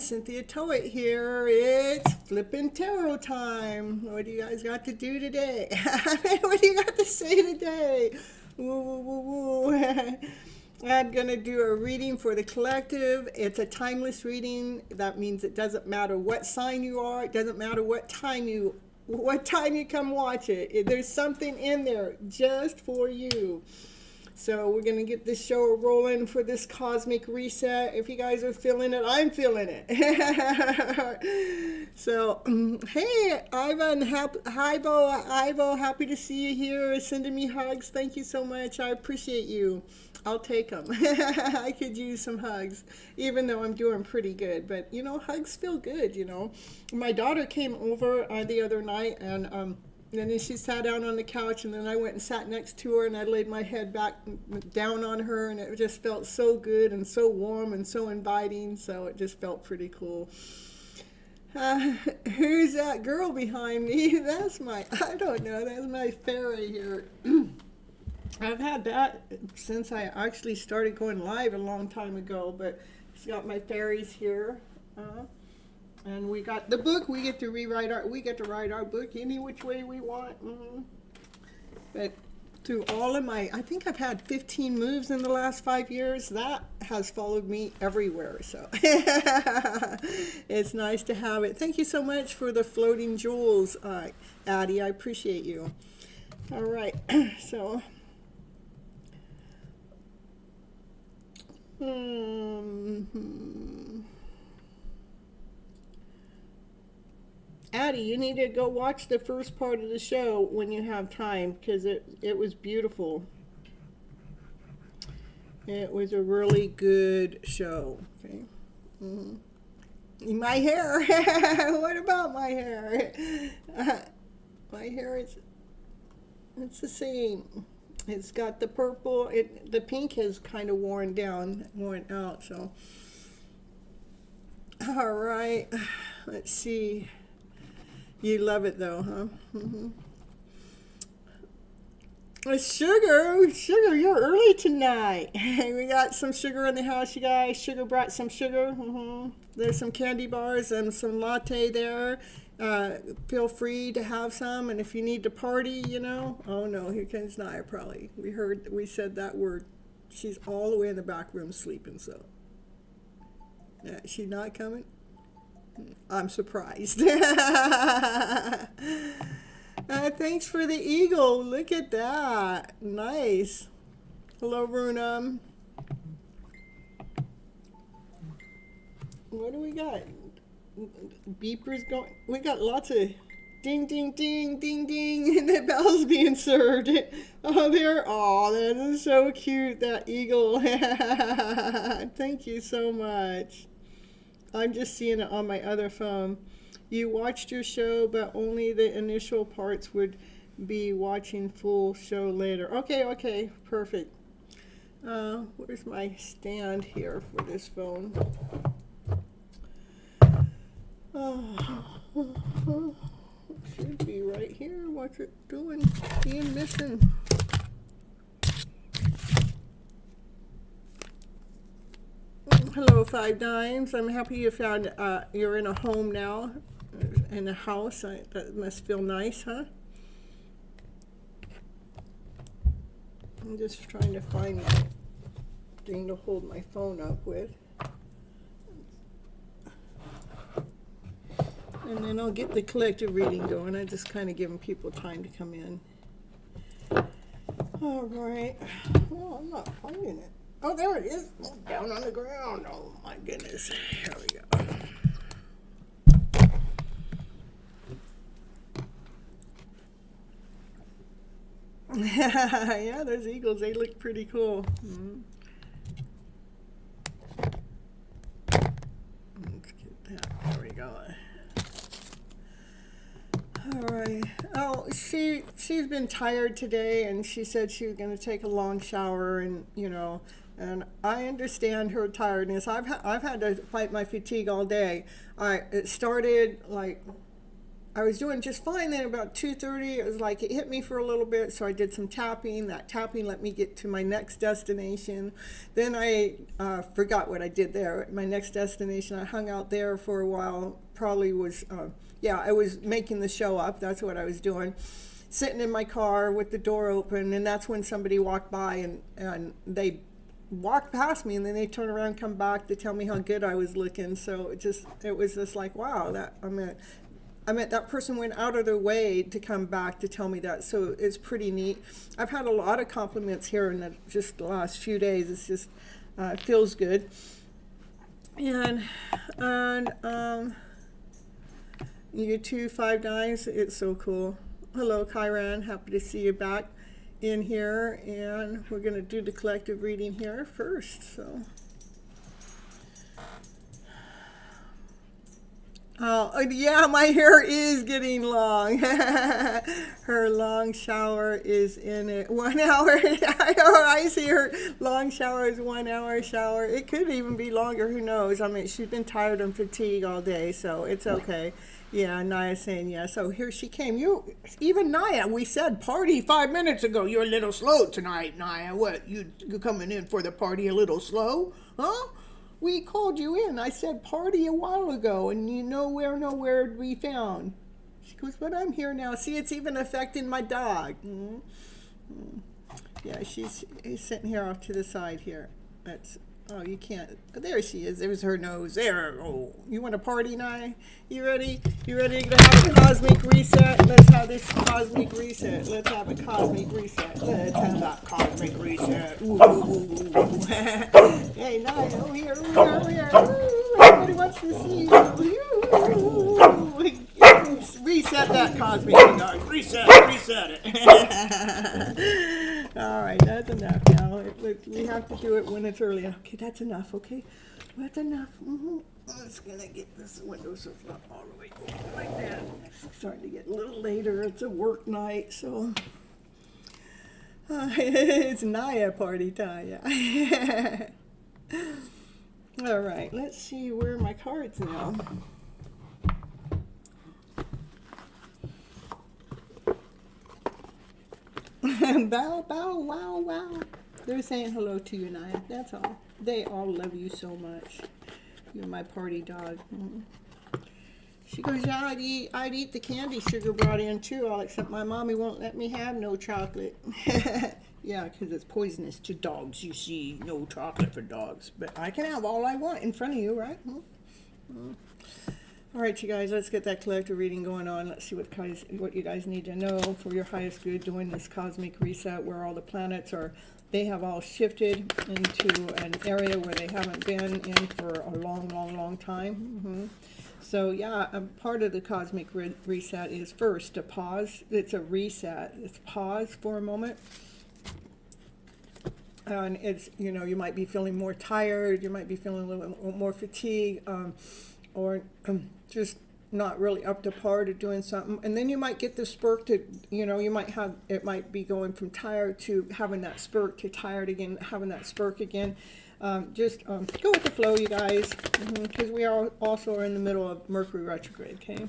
Cynthia Toet here. It's FlipN Tarot time. What do you guys got to do today? What do you got to say today? Woo, woo, woo, woo. I'm going to do a reading for the collective. It's a timeless reading. That means it doesn't matter what sign you are. It doesn't matter what time you come watch it. There's something in there just for you. So we're going to get this show rolling for this cosmic reset. If you guys are feeling it, I'm feeling it. So, hey, Ivan, Ivo, happy to see you here, sending me hugs. Thank you so much. I appreciate you. I'll take them. I could use some hugs, even though I'm doing pretty good. But, you know, hugs feel good, you know. My daughter came over the other night, and then she sat down on the couch, and then I went and sat next to her, and I laid my head back down on her, and it just felt so good and so warm and so inviting, so it just felt pretty cool. Who's that girl behind me? That's my fairy here. I've had that since I actually started going live a long time ago, but it's got my fairies here. And we got the book. We get to write our book any which way we want. But through all of I think I've had 15 moves in the last 5 years. That has followed me everywhere. So it's nice to have it. Thank you so much for the floating jewels, Addie. I appreciate you. All right. So. Addie, you need to go watch the first part of the show when you have time, because it was beautiful. It was a really good show. Okay. My hair. What about my hair? My hair it's the same. It's got the purple. The pink has kind of worn out. So, all right. Let's see. You love it though, huh? Sugar, you're early tonight. We got some sugar in the house, you guys. Sugar brought some sugar. There's some candy bars and some latte there. Feel free to have some, and if you need to party, you know. Oh no, here comes Naya probably. We said that word. She's all the way in the back room sleeping, so. Yeah, she's not coming? I'm surprised. Thanks for the eagle. Look at that. Nice. Hello, Runa. What do we got? Beepers going. We got lots of ding, ding, ding, ding, ding, and the bells being served. Oh, that is so cute, that eagle. Thank you so much. I'm just seeing it on my other phone. You watched your show, but only the initial parts would be watching full show later. Okay, perfect. Where's my stand here for this phone? Should be right here. What's it doing? Being missing. Hello, Five Dimes. I'm happy you found you're in a home now, in a house. That must feel nice, huh? I'm just trying to find my thing to hold my phone up with. And then I'll get the collective reading going. I'm just kind of giving people time to come in. All right. Oh, I'm not finding it. Oh, there it is. Oh, down on the ground. Oh, my goodness. Here we go. Yeah, those eagles, they look pretty cool. Mm-hmm. Let's get that. There we go. All right. Oh, she's been tired today, and she said she was going to take a long shower, and and I understand her tiredness. I've had to fight my fatigue all day. It started like I was doing just fine. Then about 2:30, it was like it hit me for a little bit, so I did some tapping. That tapping let me get to my next destination. Then I forgot what I did there. My next destination, I hung out there for a while. Probably was. Yeah, I was making the show up. That's what I was doing. Sitting in my car with the door open, and that's when somebody walked by, and they walked past me, and then they turn around, come back to tell me how good I was looking. So it was just like, wow, I mean that person went out of their way to come back to tell me that. So it's pretty neat. I've had a lot of compliments here in just the last few days. It's just it feels good. And you too, Five Dimes. It's so cool. Hello, Kyran. Happy to see you back in here. And we're going to do the collective reading here first. So, oh, yeah, my hair is getting long. Her long shower is in it. 1 hour. I see her long shower is 1 hour shower. It could even be longer. Who knows? I mean, she's been tired and fatigued all day, so it's okay. Yeah, Naya's saying yes. So here she came. Even Naya, we said party 5 minutes ago. You're a little slow tonight, Naya. What, you coming in for the party a little slow? Huh? We called you in. I said party a while ago, and you nowhere to be found. She goes, but I'm here now. See, it's even affecting my dog. Mm-hmm. Yeah, she's sitting here off to the side here. Oh, you can't. There she is. There's her nose. There. Oh, you want to party, Nye? You ready? You ready to have a cosmic reset? Let's have this cosmic reset. Let's have a cosmic reset. Let's have a cosmic reset. Ooh, ooh, ooh. Hey, Nye, over here, over here. Ooh, everybody wants to see you. Ooh. Reset that cosmic, guys. Reset it. All right, that's enough now. We have to do it when it's early. Okay, that's enough, okay? That's enough. Mm-hmm. I'm just going to get this window so it's not all the way open like that. It's starting to get a little later. It's a work night, so... it's Naya party time, yeah. All right, let's see where are my cards now. Bow, bow, wow, wow. They're saying hello to you, Naya. That's all. They all love you so much. You're my party dog. Mm-hmm. She goes, yeah, I'd eat the candy Sugar brought in too, all except my mommy won't let me have no chocolate. Yeah, because it's poisonous to dogs, you see. No chocolate for dogs. But I can have all I want in front of you, right? Mm-hmm. All right, you guys, let's get that collective reading going on. Let's see what you guys need to know for your highest good during this cosmic reset where all the planets they have all shifted into an area where they haven't been in for a long time. Mm-hmm. So, yeah, a part of the cosmic reset is first to pause. It's a reset. It's pause for a moment. And it's, you might be feeling more tired. You might be feeling a little bit more fatigue. Or just not really up to par to doing something, and then you might get the spurt to, it might be going from tired to having that spurt to tired again, having that spurt again. Just go with the flow, you guys, because we are also in the middle of Mercury retrograde, okay?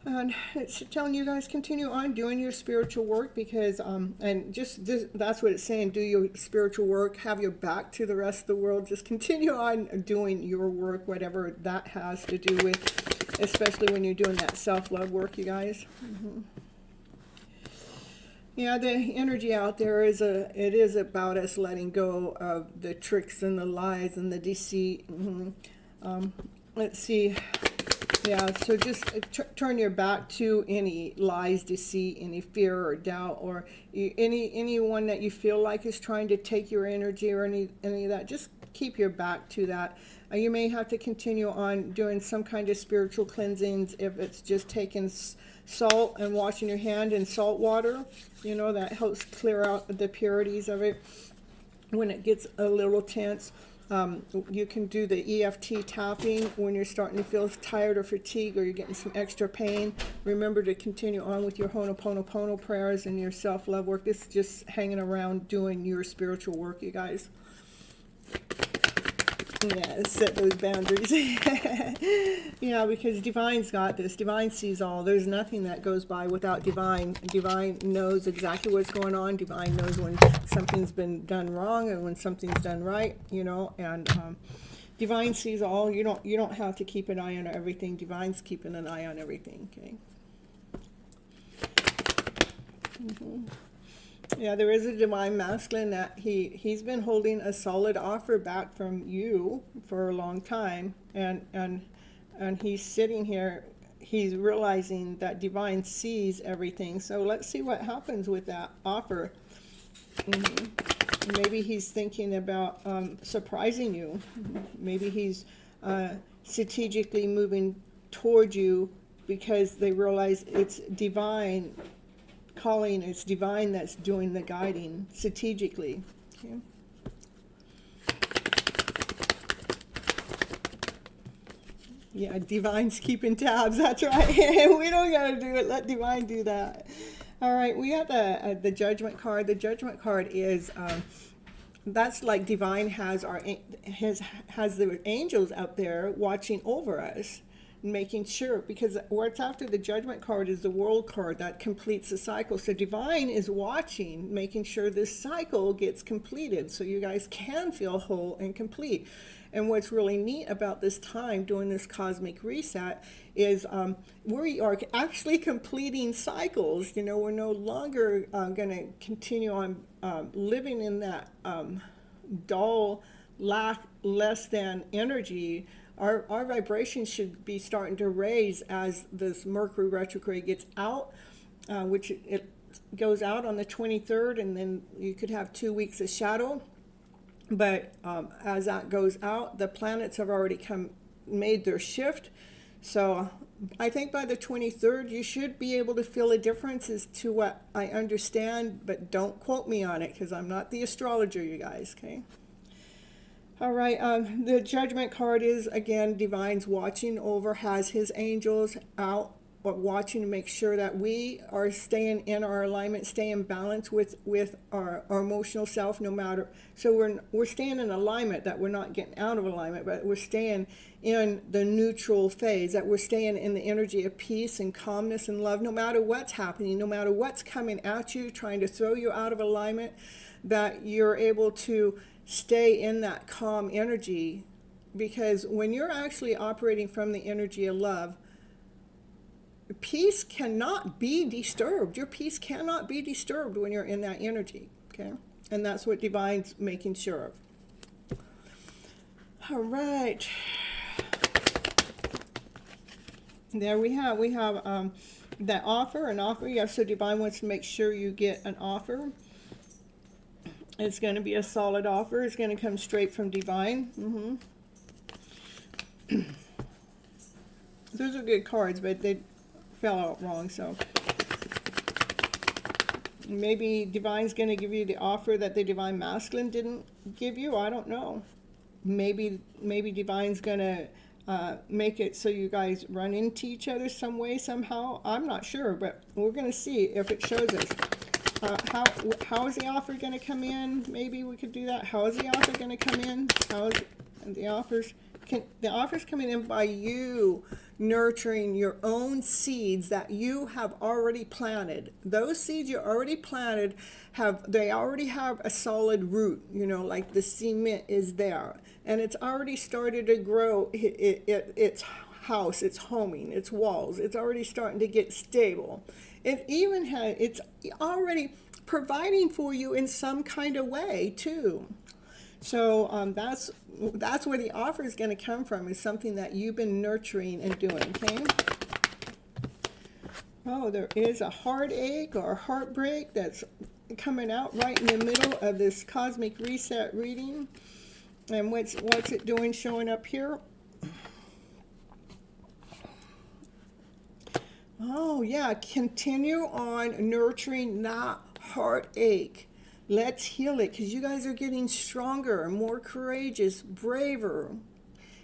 And it's telling you guys continue on doing your spiritual work because, and just this, that's what it's saying, do your spiritual work, have your back to the rest of the world, just continue on doing your work, whatever that has to do with, especially when you're doing that self-love work, you guys. Yeah, the energy out there is it is about us letting go of the tricks and the lies and the deceit. Let's see. Yeah, so just turn your back to any lies, deceit, any fear or doubt, or anyone that you feel like is trying to take your energy or any of that. Just keep your back to that. You may have to continue on doing some kind of spiritual cleansings if it's just taking salt and washing your hand in salt water. You know, that helps clear out the purities of it when it gets a little tense. You can do the EFT tapping when you're starting to feel tired or fatigued or you're getting some extra pain. Remember to continue on with your Ho'oponopono prayers and your self-love work. This is just hanging around doing your spiritual work, you guys. Yeah, set those boundaries. Yeah, because Divine's got this. Divine sees all. There's nothing that goes by without Divine. Divine knows exactly what's going on. Divine knows when something's been done wrong and when something's done right, you know, and Divine sees all. You don't have to keep an eye on everything. Divine's keeping an eye on everything, okay? Yeah, there is a divine masculine that he's been holding a solid offer back from you for a long time, and he's sitting here. He's realizing that divine sees everything. So let's see what happens with that offer. Maybe he's thinking about surprising you. Maybe he's strategically moving toward you because they realize it's divine calling, it's divine that's doing the guiding strategically. Okay. Yeah, divine's keeping tabs. That's right. We don't gotta do it. Let divine do that. All right, we have the judgment card. The judgment card is that's like divine has the angels out there watching over us, making sure, because what's after the judgment card is the world card that completes the cycle. So divine is watching, making sure this cycle gets completed so you guys can feel whole and complete. And what's really neat about this time doing this cosmic reset is we are actually completing cycles. You know, we're no longer going to continue on living in that dull, less than energy. Our vibration should be starting to raise as this Mercury retrograde gets out, which it goes out on the 23rd, and then you could have 2 weeks of shadow. But as that goes out, the planets have already made their shift. So I think by the 23rd, you should be able to feel a difference as to what I understand, but don't quote me on it because I'm not the astrologer, you guys, okay? All right, the judgment card is, again, divine's watching over, has his angels out watching to make sure that we are staying in our alignment, staying in balance with our emotional self, no matter. So we're staying in alignment, that we're not getting out of alignment, but we're staying in the neutral phase, that we're staying in the energy of peace and calmness and love, no matter what's happening, no matter what's coming at you, trying to throw you out of alignment, that you're able to stay in that calm energy. Because when you're actually operating from the energy of love, peace cannot be disturbed. Your peace cannot be disturbed when you're in that energy, okay? And that's what divine's making sure of. All right. There we have that offer, an offer. Yeah, so divine wants to make sure you get an offer. It's going to be a solid offer. It's going to come straight from divine. Those are good cards, but they fell out wrong, so maybe divine's going to give you the offer that the divine masculine didn't give you. I don't know. Maybe divine's going to make it so you guys run into each other some way, somehow. I'm not sure, but we're going to see if it shows us. How is the offer going to come in? Maybe we could do that. How is the offer going to come in? How is the offer's the offer's coming in by you nurturing your own seeds that you have already planted. Those seeds you already planted they already have a solid root, like the cement is there, and it's already started to grow its house, its homing, its walls. It's already starting to get stable. It's already providing for you in some kind of way too. So that's where the offer is going to come from, is something that you've been nurturing and doing, okay? Oh, there is a heartache or heartbreak that's coming out right in the middle of this cosmic reset reading. And what's it doing showing up here? Oh, yeah, continue on nurturing that heartache. Let's heal it, because you guys are getting stronger, more courageous, braver.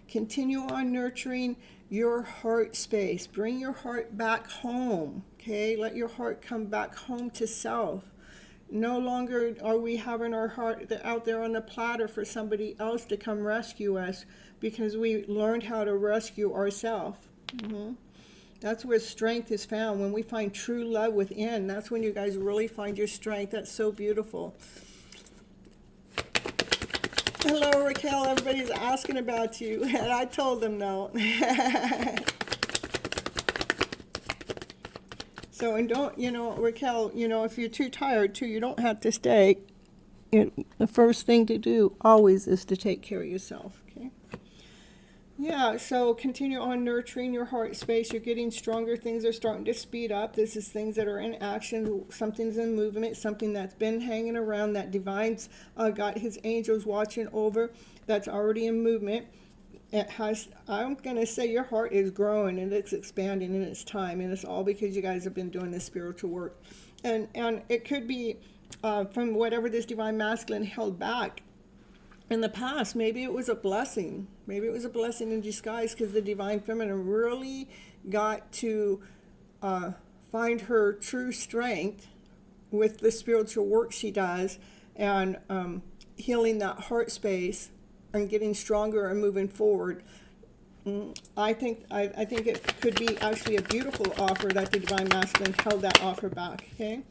Continue on nurturing your heart space. Bring your heart back home, okay? Let your heart come back home to self. No longer are we having our heart out there on the platter for somebody else to come rescue us, because we learned how to rescue ourselves. That's where strength is found. When we find true love within, that's when you guys really find your strength. That's so beautiful. Hello, Raquel. Everybody's asking about you. And I told them no. So, and don't, Raquel, if you're too tired too, you don't have to stay. The first thing to do always is to take care of yourself, okay? Yeah, so continue on nurturing your heart space. You're getting stronger. Things are starting to speed up. This is things that are in action. Something's in movement. Something that's been hanging around that Divine's got his angels watching over. That's already in movement. I'm going to say your heart is growing and it's expanding in its time. And it's all because you guys have been doing this spiritual work. And it could be from whatever this Divine Masculine held back in the past. Maybe it was a blessing. Maybe it was a blessing in disguise, because the Divine Feminine really got to find her true strength with the spiritual work she does, and healing that heart space and getting stronger and moving forward. I think it could be actually a beautiful offer that the Divine Masculine held that offer back, okay?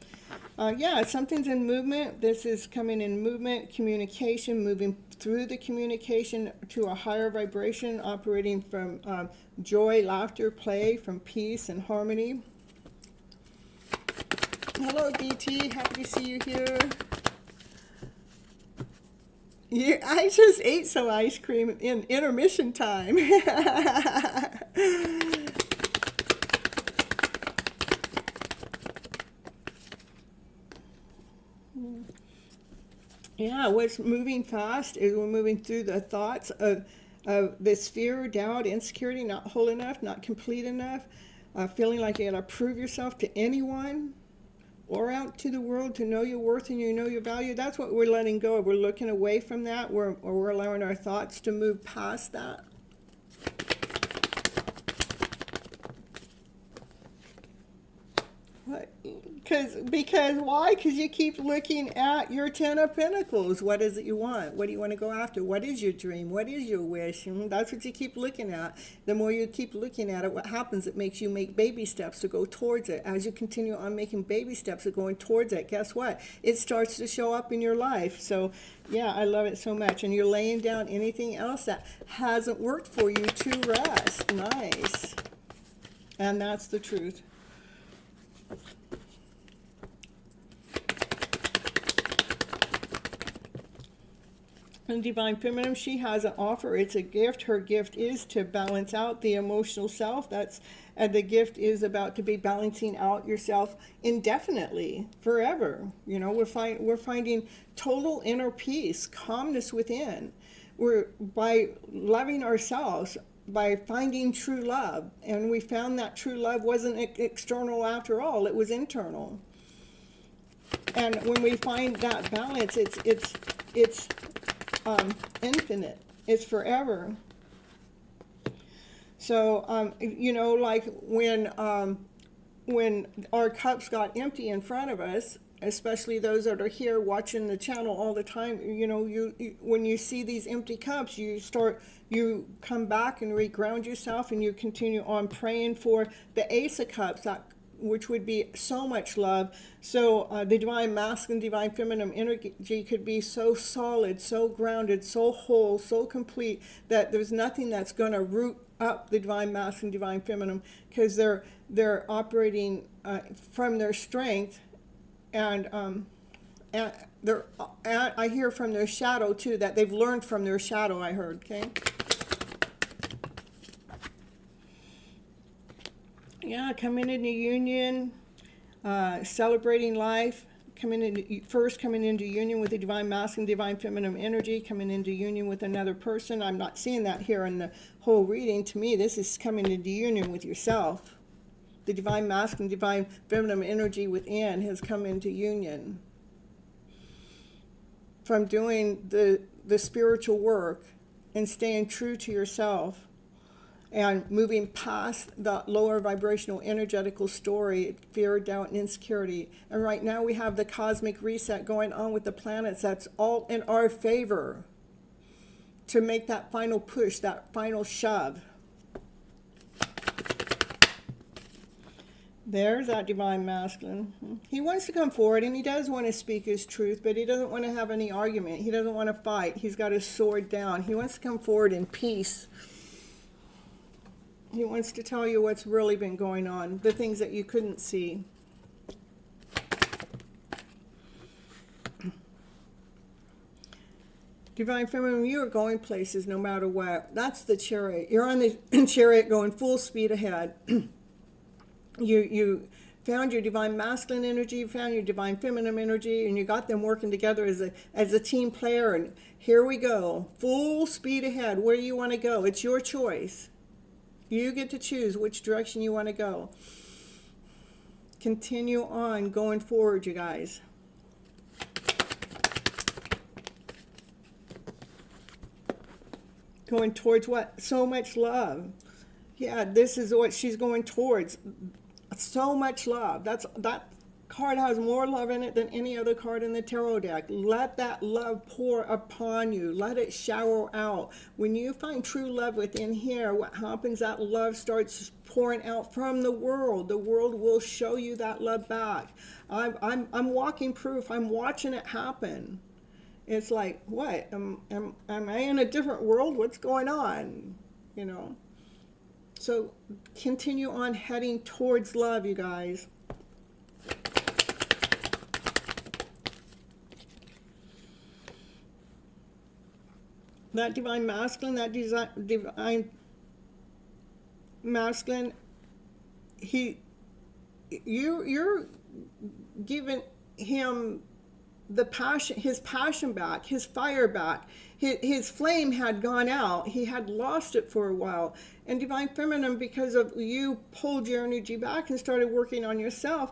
Yeah, something's in movement. This is coming in movement, communication, moving through the communication to a higher vibration, operating from joy, laughter, play, from peace and harmony. Hello, DT. Happy to see you here. Yeah, I just ate some ice cream in intermission time. Yeah, what's moving fast is we're moving through the thoughts of this fear, doubt, insecurity, not whole enough, not complete enough, feeling like you gotta prove yourself to anyone or out to the world to know your worth and you know your value. That's what we're letting go of. We're looking away from that, or we're allowing our thoughts to move past that. What? Because why? Because you keep looking at your Ten of Pentacles. What is it you want? What do you want to go after? What is your dream? What is your wish? And that's what you keep looking at. The more you keep looking at it, what happens? It makes you make baby steps to go towards it. As you continue on making baby steps of going towards it, guess what? It starts to show up in your life. So, yeah, I love it so much. And you're laying down anything else that hasn't worked for you to rest. Nice. And that's the truth. And Divine Feminine, she has an offer. It's a gift. Her gift is to balance out the emotional self. The gift is about to be balancing out yourself indefinitely, forever. You know, we're finding total inner peace, calmness within. We're by loving ourselves, by finding true love, and we found that true love wasn't external after all. It was internal. And when we find that balance, it's infinite. It's forever. So, you know, like when our cups got empty in front of us, especially those that are here watching the channel all the time, you know, when you see these empty cups, you come back and reground yourself, and you continue on praying for the Ace of Cups, which would be so much love. So the divine masculine, divine feminine energy could be so solid, so grounded, so whole, so complete, that there's nothing that's going to root up the divine masculine, divine feminine, because they're operating from their strength, and I hear from their shadow too, that they've learned from their shadow, I heard. Okay. Yeah, coming into union, celebrating life, coming into union with the divine masculine, divine feminine energy, coming into union with another person. I'm not seeing that here in the whole reading. To me, this is coming into union with yourself. The divine masculine, divine feminine energy within has come into union. From doing the spiritual work and staying true to yourself, and moving past the lower vibrational energetical story, fear, doubt, and insecurity. And right now we have the cosmic reset going on with the planets. That's all in our favor to make that final push, that final shove. There's that divine masculine. He wants to come forward, and he does want to speak his truth, but he doesn't want to have any argument. He doesn't want to fight. He's got his sword down. He wants to come forward in peace. He wants to tell you what's really been going on, the things that you couldn't see. Divine Feminine, you are going places no matter what. That's the Chariot. You're on the Chariot going full speed ahead. You found your Divine Masculine energy, you found your Divine Feminine energy, and you got them working together as a team player. And here we go, full speed ahead. Where do you want to go? It's your choice. You get to choose which direction you want to go. Continue on going forward, you guys. Going towards what? So much love. Yeah, this is what she's going towards. So much love. That card has more love in it than any other card in the tarot deck. Let that love pour upon you. Let it shower out. When you find true love within here, what happens, that love starts pouring out from the world. The world will show you that love back. I'm walking proof. I'm watching it happen. It's like, what? Am I in a different world? What's going on? You know? So continue on heading towards love, you guys. That divine masculine, that divine masculine, you're giving him the passion, his passion back, his fire back. His flame had gone out. He had lost it for a while. And Divine Feminine, because of you pulled your energy back and started working on yourself,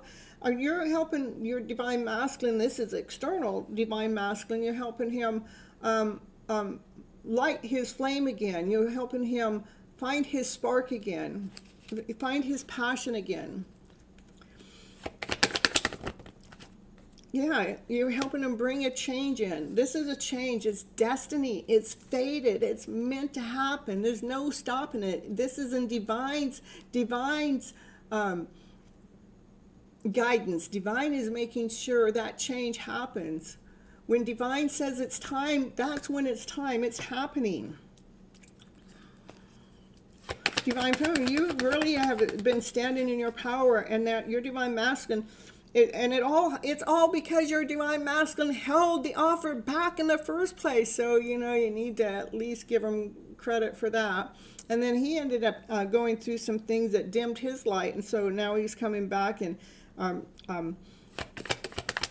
you're helping your Divine Masculine. This is external Divine Masculine. You're helping him light his flame again. You're helping him find his spark again, find his passion again. Yeah, you're helping him bring a change in. This is a change. It's destiny. It's fated. It's meant to happen. There's no stopping it. This is in Divine's guidance. Divine is making sure that change happens. When Divine says it's time, that's when it's time. It's happening. Divine Feminine, you really have been standing in your power, and that your Divine Masculine, it's all because your Divine Masculine held the offer back in the first place. So, you need to at least give him credit for that. And then he ended up going through some things that dimmed his light. And so now he's coming back and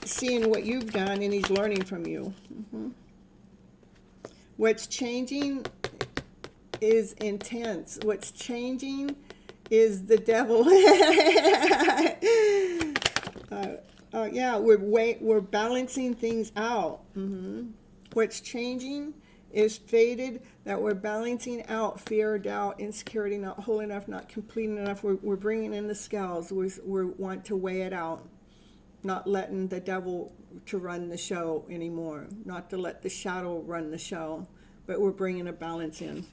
seeing what you've done, and he's learning from you. What's changing is intense. What's changing is the devil. Yeah, we're balancing things out. What's changing is fated, that we're balancing out fear, doubt, insecurity, not whole enough, not complete enough. We're bringing in the scales. We want to weigh it out. not letting the devil to run the show anymore, not to let the shadow run the show, but we're bringing a balance in.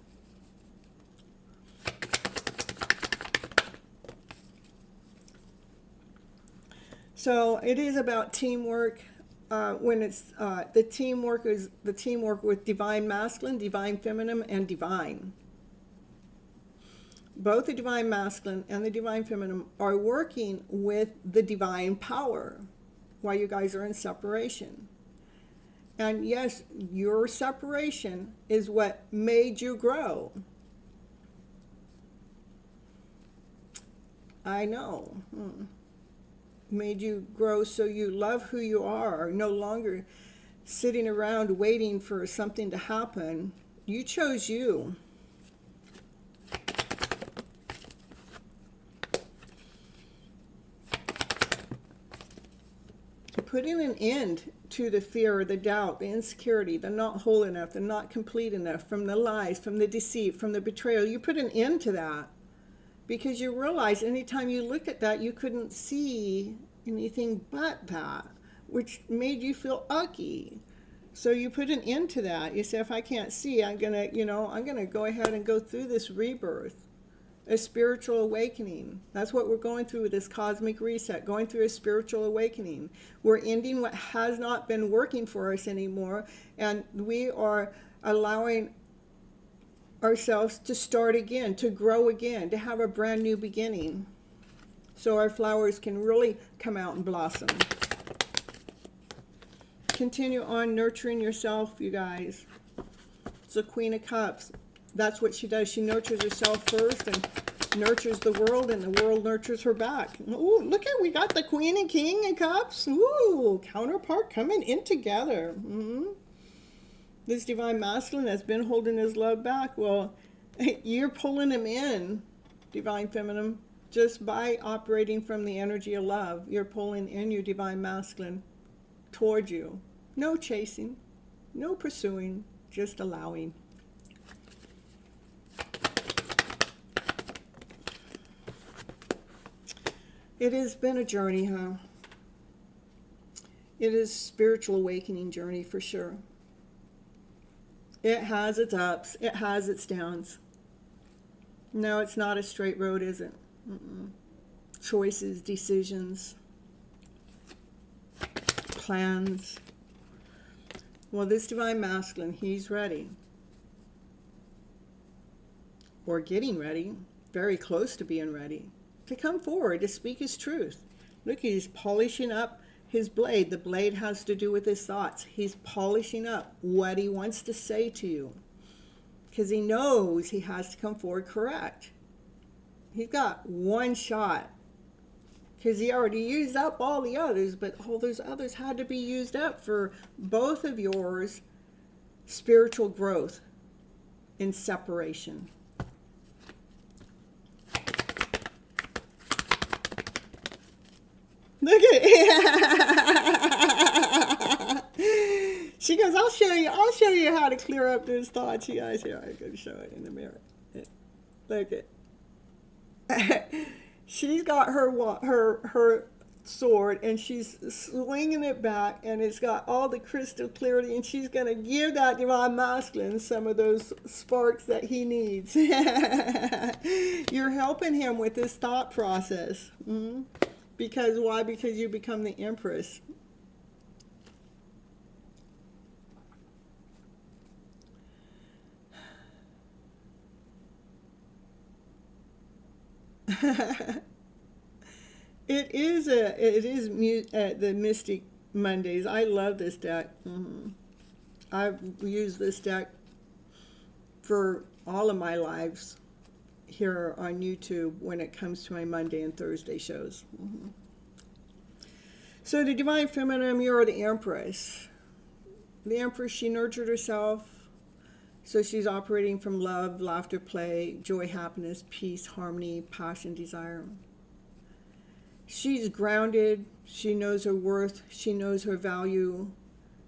So it is about teamwork. When it's the teamwork is the teamwork with divine masculine, divine feminine, and divine. Both the divine masculine and the divine feminine are working with the divine power while you guys are in separation. And yes, your separation is what made you grow. I know. Made you grow so you love who you are, no longer sitting around waiting for something to happen. You chose you. Putting an end to the fear, the doubt, the insecurity, the not whole enough, the not complete enough, from the lies, from the deceit, from the betrayal. You put an end to that because you realize anytime you looked at that, you couldn't see anything but that, which made you feel ucky. So you put an end to that. You say, if I can't see, I'm gonna go ahead and go through this rebirth. A spiritual awakening. That's what we're going through with this cosmic reset, going through a spiritual awakening. We're ending what has not been working for us anymore, and we are allowing ourselves to start again, to grow again, to have a brand new beginning, so our flowers can really come out and blossom. Continue on nurturing yourself, you guys. It's the Queen of Cups. That's what she does. She nurtures herself first and nurtures the world, and the world nurtures her back. Ooh, look at, we got the Queen and King of Cups. Ooh, counterpart coming in together. This divine masculine that's been holding his love back, well, you're pulling him in, divine feminine, just by operating from the energy of love. You're pulling in your divine masculine toward you. No chasing, no pursuing, just allowing. It has been a journey, huh? It is a spiritual awakening journey for sure. It has its ups, it has its downs. No, it's not a straight road, is it? Choices, decisions, plans. Well, this divine masculine, he's ready. Or getting ready, very close to being ready, to come forward, to speak his truth. Look, he's polishing up his blade. The blade has to do with his thoughts. He's polishing up what he wants to say to you, because he knows he has to come forward correct. He's got one shot, because he already used up all the others, but all those others had to be used up for both of yours spiritual growth in separation. Look at it. She goes, I'll show you how to clear up those thoughts, you guys. Here, I'm going to show it in the mirror. Look at. She's got her sword, and she's swinging it back, and it's got all the crystal clarity, and she's going to give that divine masculine some of those sparks that he needs. You're helping him with this thought process. Because why? Because you become the Empress. It is the Mystic Mondays. I love this deck. I've used this deck for all of my lives here on YouTube when it comes to my Monday and Thursday shows. So the divine feminine, you're the Empress. The Empress, she nurtured herself, so she's operating from love, laughter, play, joy, happiness, peace, harmony, passion, desire. She's grounded. She knows her worth. She knows her value.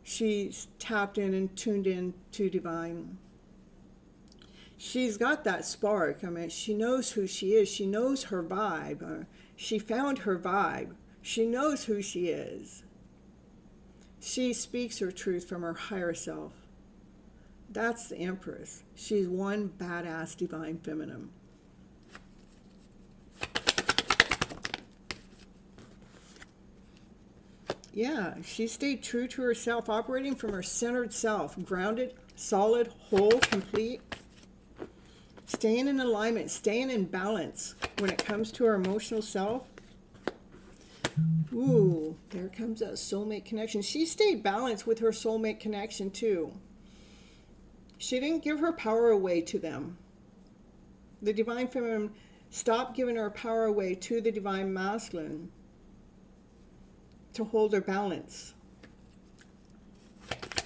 She's tapped in and tuned in to divine. She's got that spark. I mean, she knows who she is. She knows her vibe. She found her vibe. She knows who she is. She speaks her truth from her higher self. That's the Empress. She's one badass divine feminine. Yeah, she stayed true to herself, operating from her centered self, grounded, solid, whole, complete, staying in alignment, staying in balance when it comes to her emotional self. Ooh, there comes that soulmate connection. She stayed balanced with her soulmate connection too. She didn't give her power away to them. The divine feminine stopped giving her power away to the divine masculine to hold her balance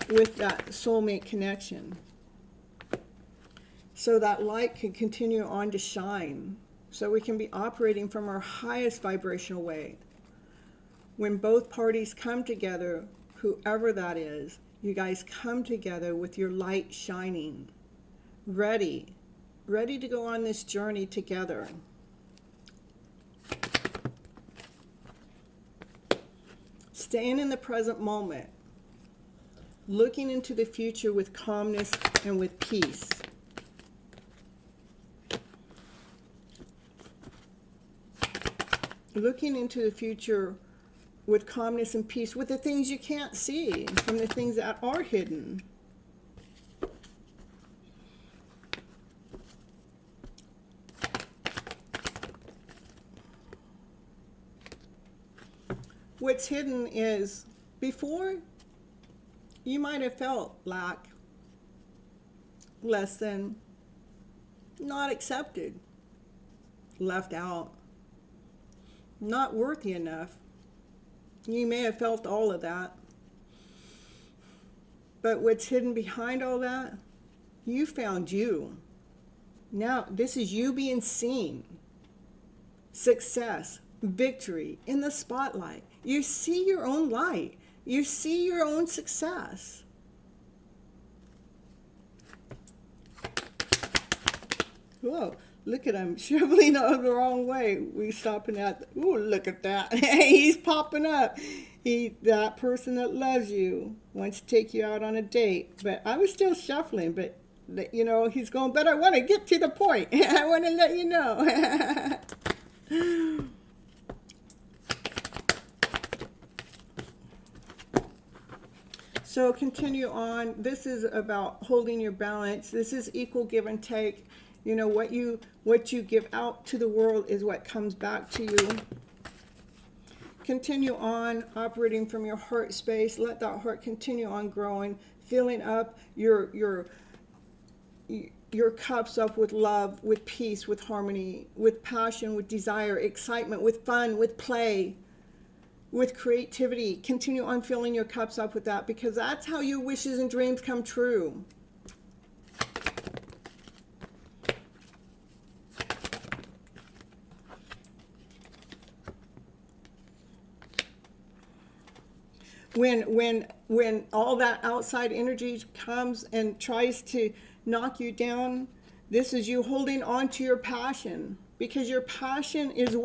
with that soulmate connection, so that light can continue on to shine, so we can be operating from our highest vibrational way. When both parties come together, whoever that is, you guys come together with your light shining, ready to go on this journey together. Staying in the present moment, looking into the future with calmness and with peace. Looking into the future with calmness and peace, with the things you can't see, from the things that are hidden. What's hidden is, before, you might have felt lack, less than, not accepted, left out, not worthy enough. You may have felt all of that. But what's hidden behind all that? You found you. Now, this is you being seen. Success, victory, in the spotlight. You see your own light. You see your own success. Whoa, look at him shoveling the wrong way. We stopping at, ooh, look at that. He's popping up. That person that loves you wants to take you out on a date. But I was still shuffling, but you know, he's going, but I want to get to the point. I want to let you know. So continue on. This is about holding your balance. This is equal give and take. You know, what you give out to the world is what comes back to you. Continue on operating from your heart space. Let that heart continue on growing, filling up your cups up with love, with peace, with harmony, with passion, with desire, excitement, with fun, with play, with creativity. Continue on filling your cups up with that, because that's how your wishes and dreams come true. When all that outside energy comes and tries to knock you down, this is you holding on to your passion, because your passion is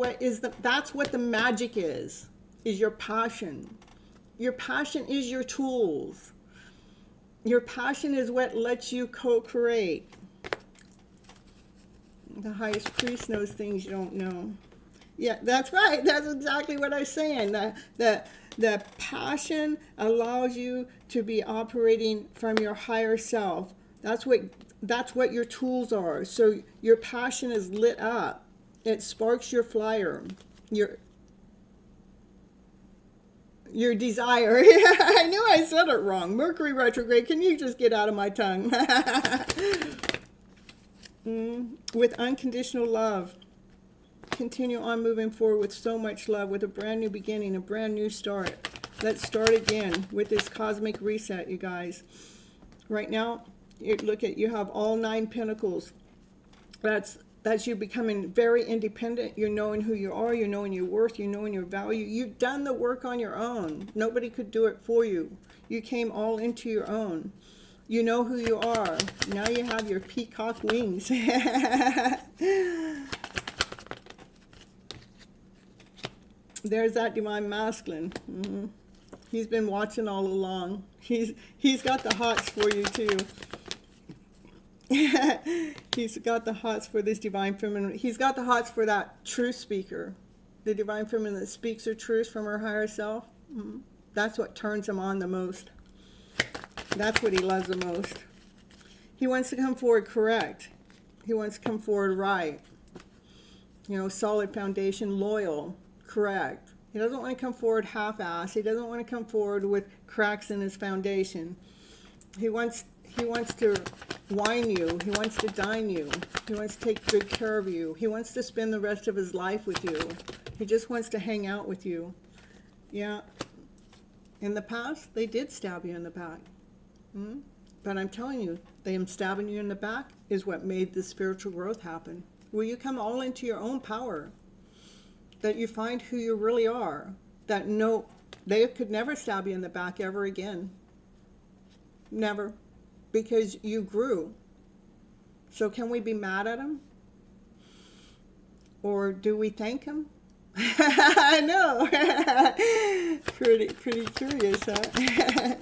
that's what the magic is your passion. Your passion is your tools. Your passion is what lets you co-create. The highest priest knows things you don't know. Yeah, that's right. That's exactly what I'm saying. The passion allows you to be operating from your higher self. That's what your tools are. So your passion is lit up. It sparks your flyer. Your desire. I knew I said it wrong. Mercury retrograde. Can you just get out of my tongue? With unconditional love. Continue on moving forward with so much love, with a brand new beginning, a brand new start. Let's start again with this cosmic reset, you guys. Right now, you have all 9 pentacles. That's you becoming very independent. You're knowing who you are. You're knowing your worth. You're knowing your value. You've done the work on your own. Nobody could do it for you. You came all into your own. You know who you are. Now you have your peacock wings. There's that divine masculine. He's been watching all along. He's got the hots for you too. He's got the hots for this divine feminine. He's got the hots for that truth speaker, the divine feminine that speaks her truth from her higher self. That's what turns him on the most. That's what he loves the most. He wants to come forward correct. He wants to come forward right. You know, solid foundation, loyal, correct. He doesn't want to come forward half-assed. He doesn't want to come forward with cracks in his foundation. He wants to wine you. He wants to dine you. He wants to take good care of you. He wants to spend the rest of his life with you. He just wants to hang out with you. Yeah. In the past, they did stab you in the back. But I'm telling you, them stabbing you in the back is what made the spiritual growth happen. Where you come all into your own power. That you find who you really are. That no, they could never stab you in the back ever again. Never. Because you grew. So can we be mad at them? Or do we thank them? I know. Pretty curious, huh?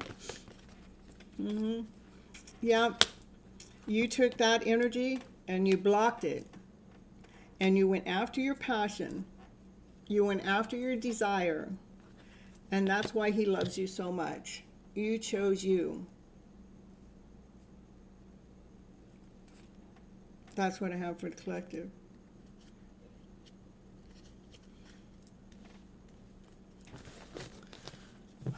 Yeah. You took that energy and you blocked it. And you went after your passion. You went after your desire. And that's why he loves you so much. You chose you. That's what I have for the collective.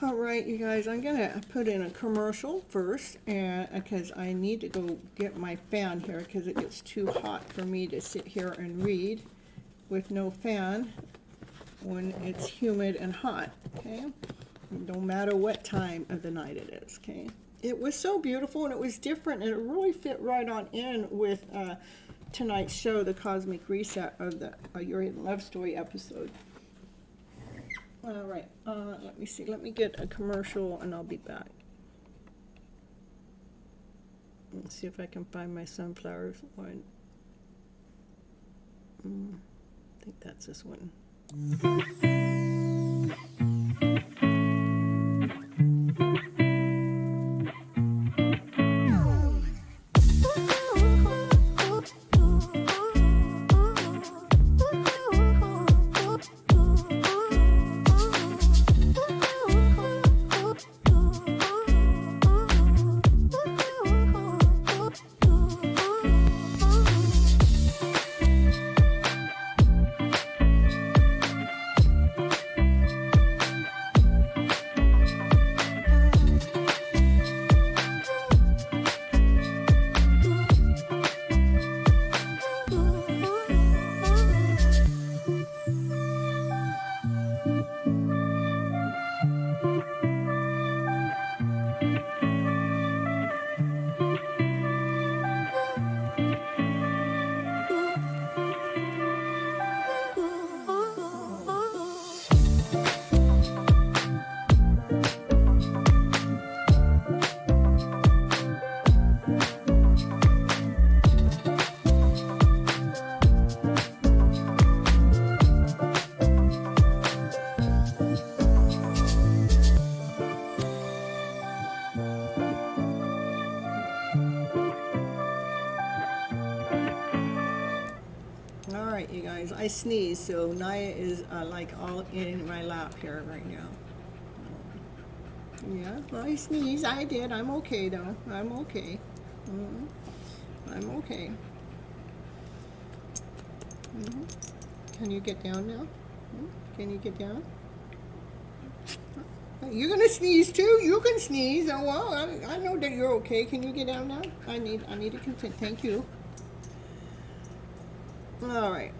All right, you guys, I'm going to put in a commercial first because I need to go get my fan here because it gets too hot for me to sit here and read with no fan when it's humid and hot, okay? No matter what time of the night it is, okay? It was so beautiful and it was different and it really fit right on in with tonight's show, the Cosmic Reset of the Your Love Story episode. All right, let me see. Let me get a commercial and I'll be back. Let's see if I can find my sunflowers one. I think that's this one. You guys, I sneeze, so Naya is like all in my lap here right now. Yeah, well, I sneezed. I did. I'm okay though. I'm okay. I'm okay. Can you get down now? Can you get down? You're gonna sneeze too. You can sneeze. Oh well, I know that you're okay. Can you get down now? I need a consent. Thank you. All right.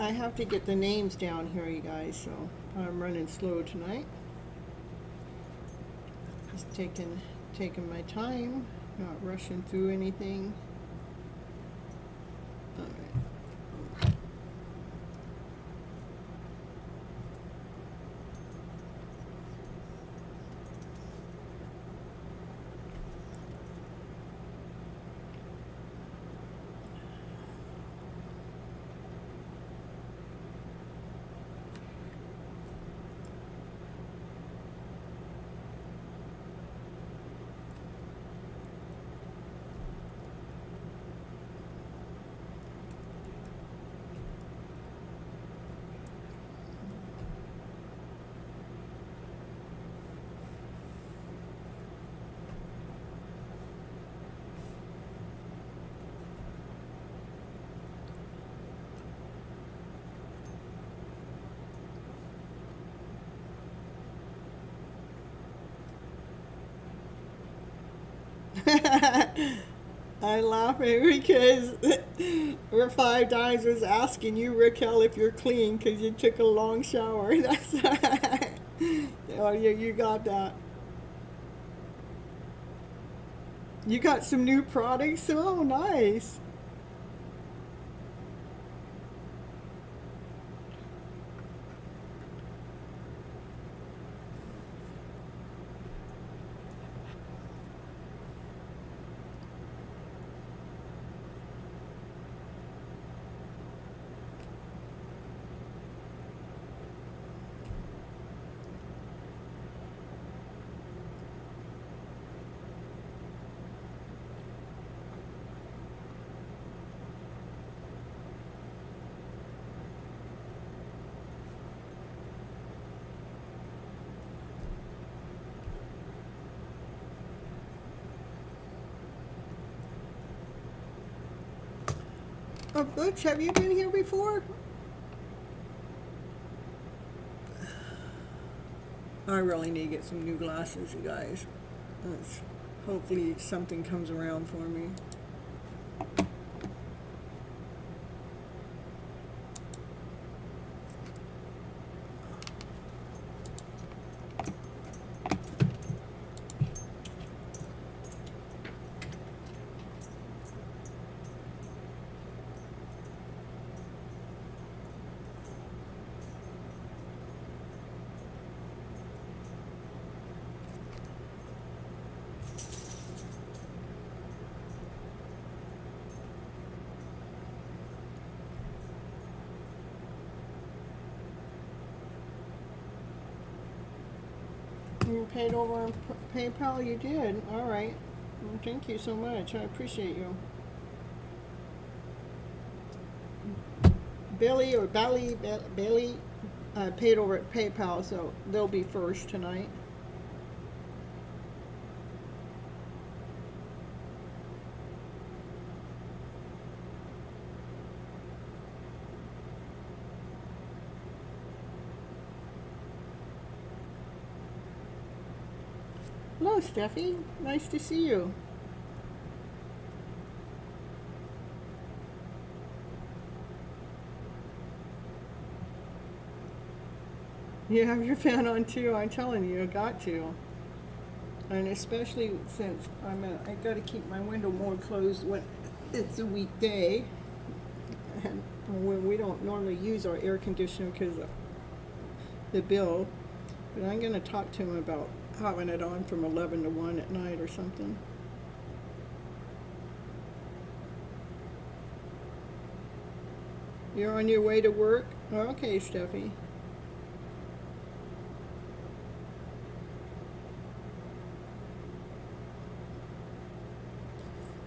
I have to get the names down here, you guys, so I'm running slow tonight. Just taking my time, not rushing through anything. All right. I'm laughing because we're 5 times was asking you, Raquel, if you're clean because you took a long shower. That's oh, you got that. You got some new products? Oh, nice. Oh, Butch, have you been here before? I really need to get some new glasses, you guys. Hopefully something comes around for me. You paid over on PayPal? You did. All right. Well, thank you so much. I appreciate you. Billy or Bailey paid over at PayPal, so they'll be first tonight. Hello, Steffi. Nice to see you. You have your fan on too. I'm telling you, I got to. And especially since I got to keep my window more closed when it's a weekday, and when we don't normally use our air conditioner because of the bill. But I'm going to talk to him about having it on from 11 to 1 at night or something. You're on your way to work? Okay, Steffi.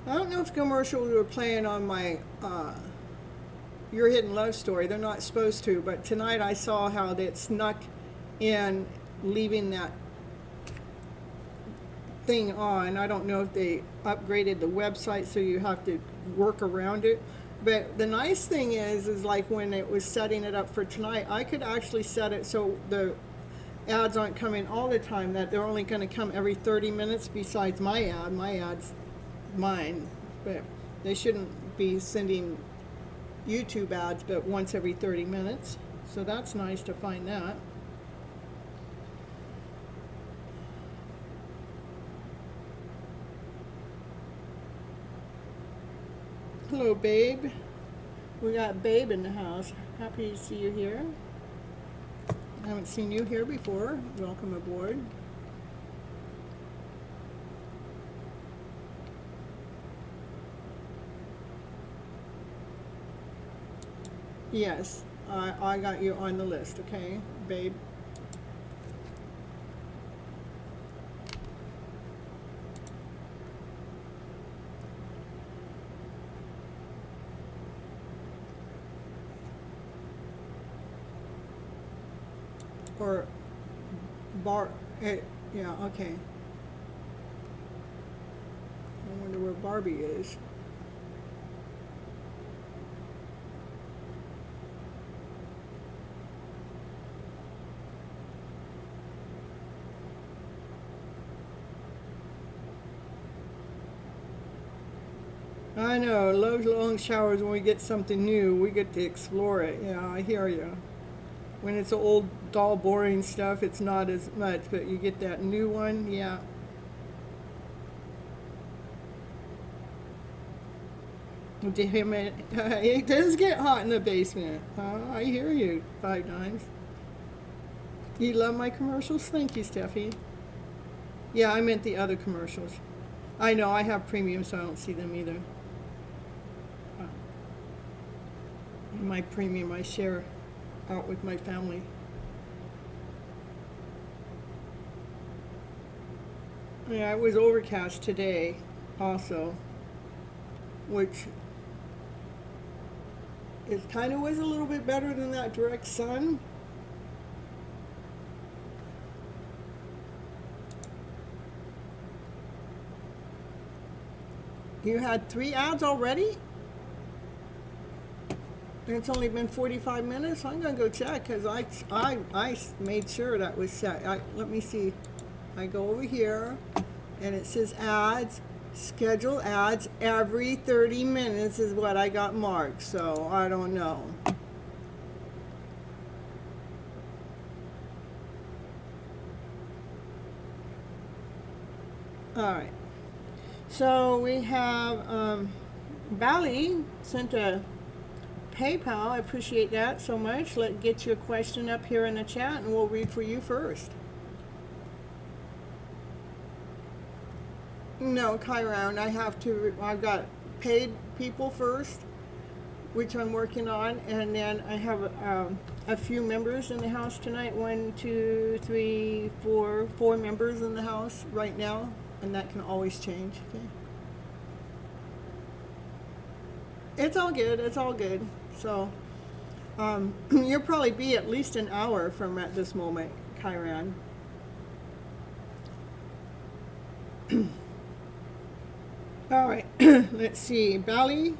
I don't know if commercials were playing on my Your Hidden Love Story. They're not supposed to, but tonight I saw how they snuck in, leaving that thing on. I don't know if they upgraded the website so you have to work around it. But the nice thing is like when it was setting it up for tonight, I could actually set it so the ads aren't coming all the time, that they're only going to come every 30 minutes besides my ad. My ad's mine, but they shouldn't be sending YouTube ads but once every 30 minutes. So that's nice to find that. Hello, Babe. We got Babe in the house. Happy to see you here. I haven't seen you here before. Welcome aboard. Yes, I got you on the list, okay, Babe? Or yeah, okay. I wonder where Barbie is. I know, love long showers when we get something new. We get to explore it. Yeah, I hear you. When it's old, dull, boring stuff, it's not as much, but you get that new one, yeah. Damn it. It does get hot in the basement. I hear you, 5 times. You love my commercials? Thank you, Steffi. Yeah, I meant the other commercials. I know, I have premium, so I don't see them either. Uh, My premium I share out with my family. Yeah, it was overcast today also, which it kind of was a little bit better than that direct sun. You had 3 ads already? And it's only been 45 minutes? I'm going to go check because I made sure that was set. Let me see. I go over here and it says ads, schedule ads every 30 minutes is what I got marked. So I don't know. All right. So we have Bally sent a PayPal. I appreciate that so much. Let's get your question up here in the chat and we'll read for you first. No, Chiron, I've got paid people first, which I'm working on, and then I have a few members in the house tonight. 1, 2, 3, 4, 4 members in the house right now, and that can always change. Okay. It's all good. It's all good. So you'll probably be at least an hour from at this moment, Chiron. All right. Let's see. Bally.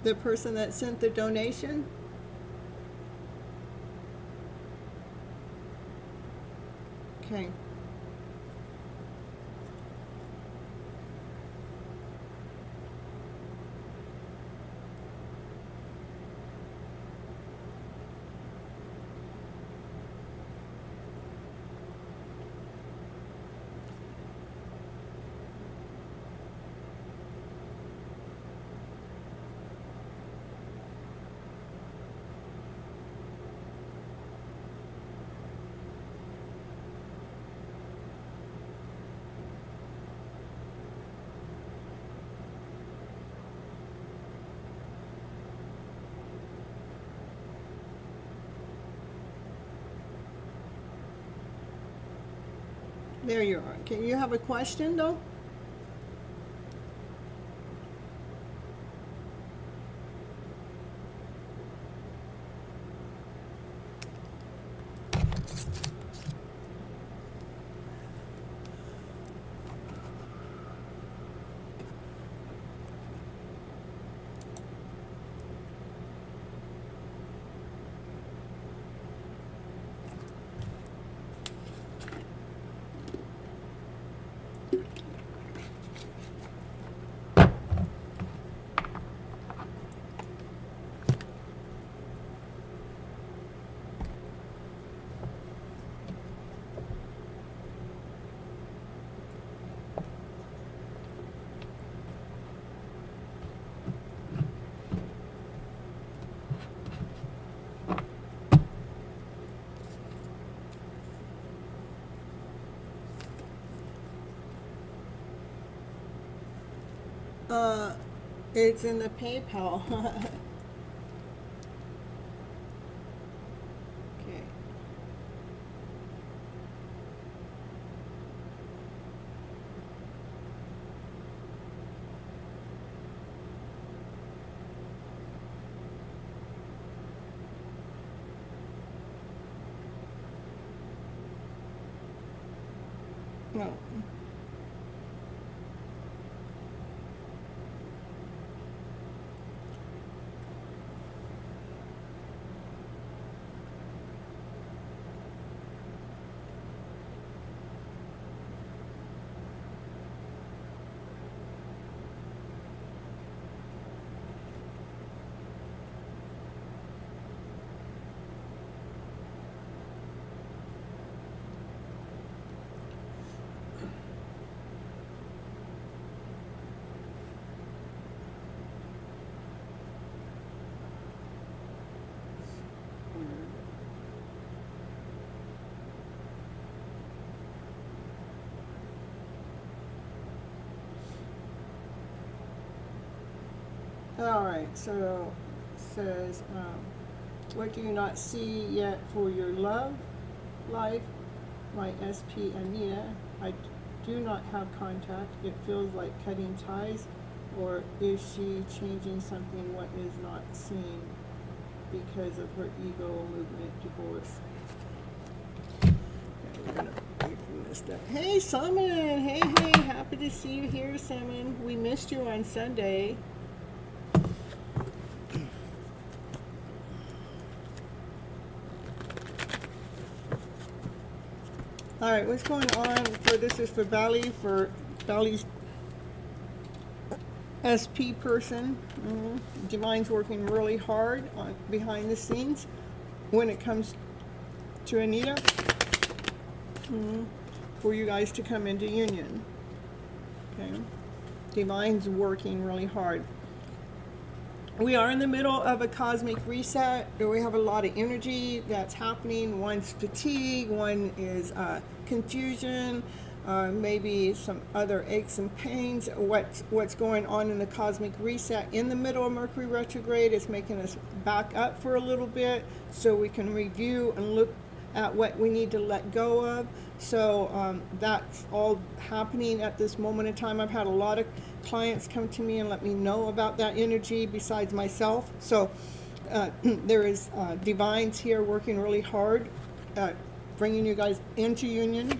The person that sent the donation. Okay. There you are. Can you have a question though? It's in the PayPal. Okay. No. All right, so it says, what do you not see yet for your love life? My SP Anita, I do not have contact. It feels like cutting ties, or is she changing something what is not seen because of her ego, movement, divorce? Okay, we're gonna wait for this stuff. Hey, Simon. Hey, happy to see you here, Simon. We missed you on Sunday. All right, what's going on for this is for Bally's SP person. Divine's working really hard behind the scenes when it comes to Anita for you guys to come into union. Okay, Divine's working really hard. We are in the middle of a cosmic reset. We have a lot of energy that's happening. One's fatigue, one is confusion, maybe some other aches and pains. What's going on in the cosmic reset in the middle of Mercury retrograde is making us back up for a little bit so we can review and look at what we need to let go of. So that's all happening at this moment in time. I've had a lot of clients come to me and let me know about that energy besides myself. So there is Divines here working really hard at bringing you guys into union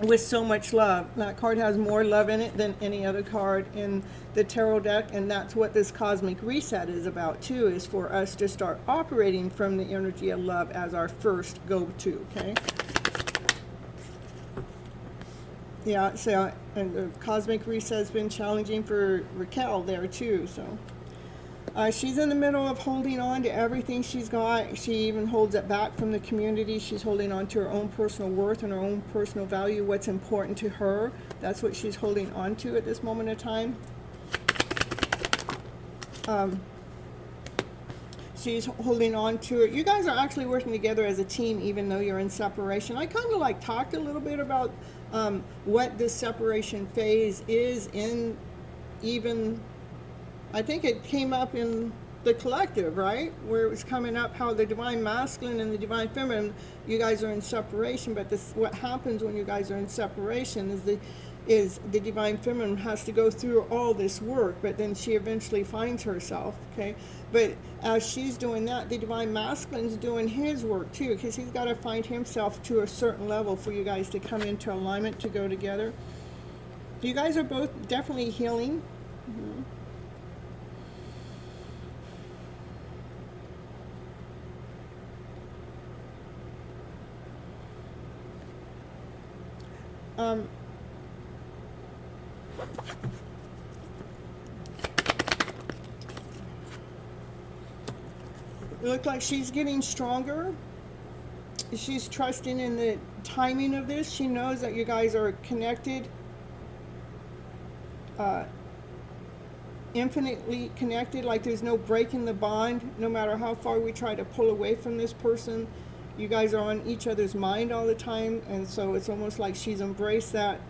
with so much love. That card has more love in it than any other card in the tarot deck, and that's what this cosmic reset is about too, is for us to start operating from the energy of love as our first go-to. Okay, yeah, so and the cosmic reset has been challenging for Raquel there too. So she's in the middle of holding on to everything she's got. She even holds it back from the community. She's holding on to her own personal worth and her own personal value, what's important to her. That's what she's holding on to at this moment in time. She's holding on to it. You guys are actually working together as a team, even though you're in separation. I kind of like talked a little bit about what this separation phase is in. Even I think it came up in the collective, right? Where it was coming up how the divine masculine and the divine feminine, you guys are in separation, but this, what happens when you guys are in separation is the divine feminine has to go through all this work, but then she eventually finds herself, okay? But as she's doing that, the divine masculine's doing his work too, because he's got to find himself to a certain level for you guys to come into alignment to go together. You guys are both definitely healing. It looks like she's getting stronger. She's trusting in the timing of this. She knows that you guys are connected, infinitely connected, like there's no break in the bond. No matter how far we try to pull away from this person, you guys are on each other's mind all the time, and so it's almost like she's embraced that.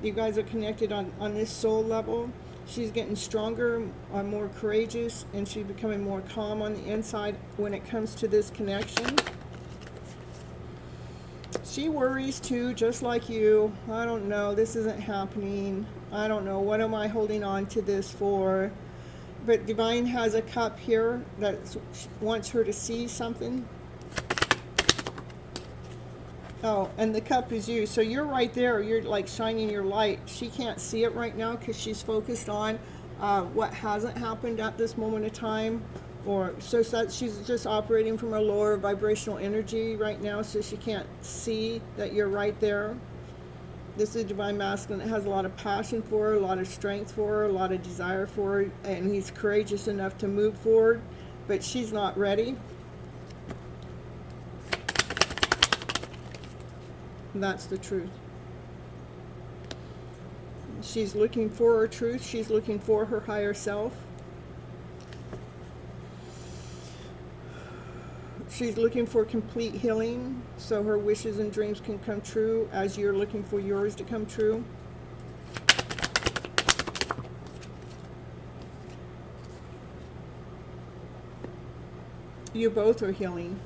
You guys are connected on this soul level. She's getting stronger, more courageous, and she's becoming more calm on the inside when it comes to this connection. She worries too, just like you. I don't know, this isn't happening. I don't know, what am I holding on to this for? But Divine has a cup here that wants her to see something. Oh, and the cup is you. So you're right there. You're like shining your light. She can't see it right now because she's focused on what hasn't happened at this moment of time. Or so that she's just operating from a lower vibrational energy right now, so she can't see that you're right there. This is divine masculine. It has a lot of passion for her, a lot of strength for her, a lot of desire for her, and he's courageous enough to move forward, but she's not ready. That's the truth. She's looking for her truth. She's looking for her higher self. She's looking for complete healing so her wishes and dreams can come true as you're looking for yours to come true. You both are healing.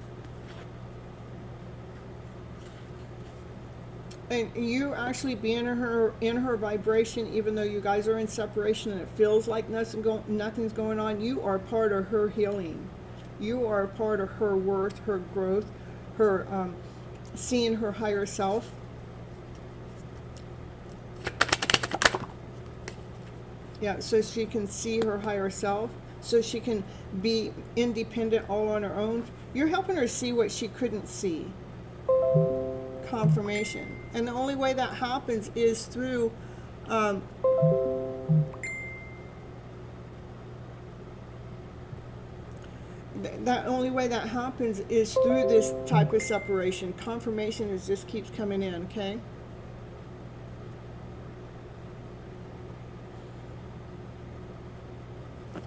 And you actually being in her vibration, even though you guys are in separation and it feels like nothing's going on, you are part of her healing. You are a part of her worth, her growth, her seeing her higher self. Yeah, so she can see her higher self, so she can be independent all on her own. You're helping her see what she couldn't see. Confirmation. And the only way that happens is through that only way that happens is through this type of separation. Confirmation is just keeps coming in, okay?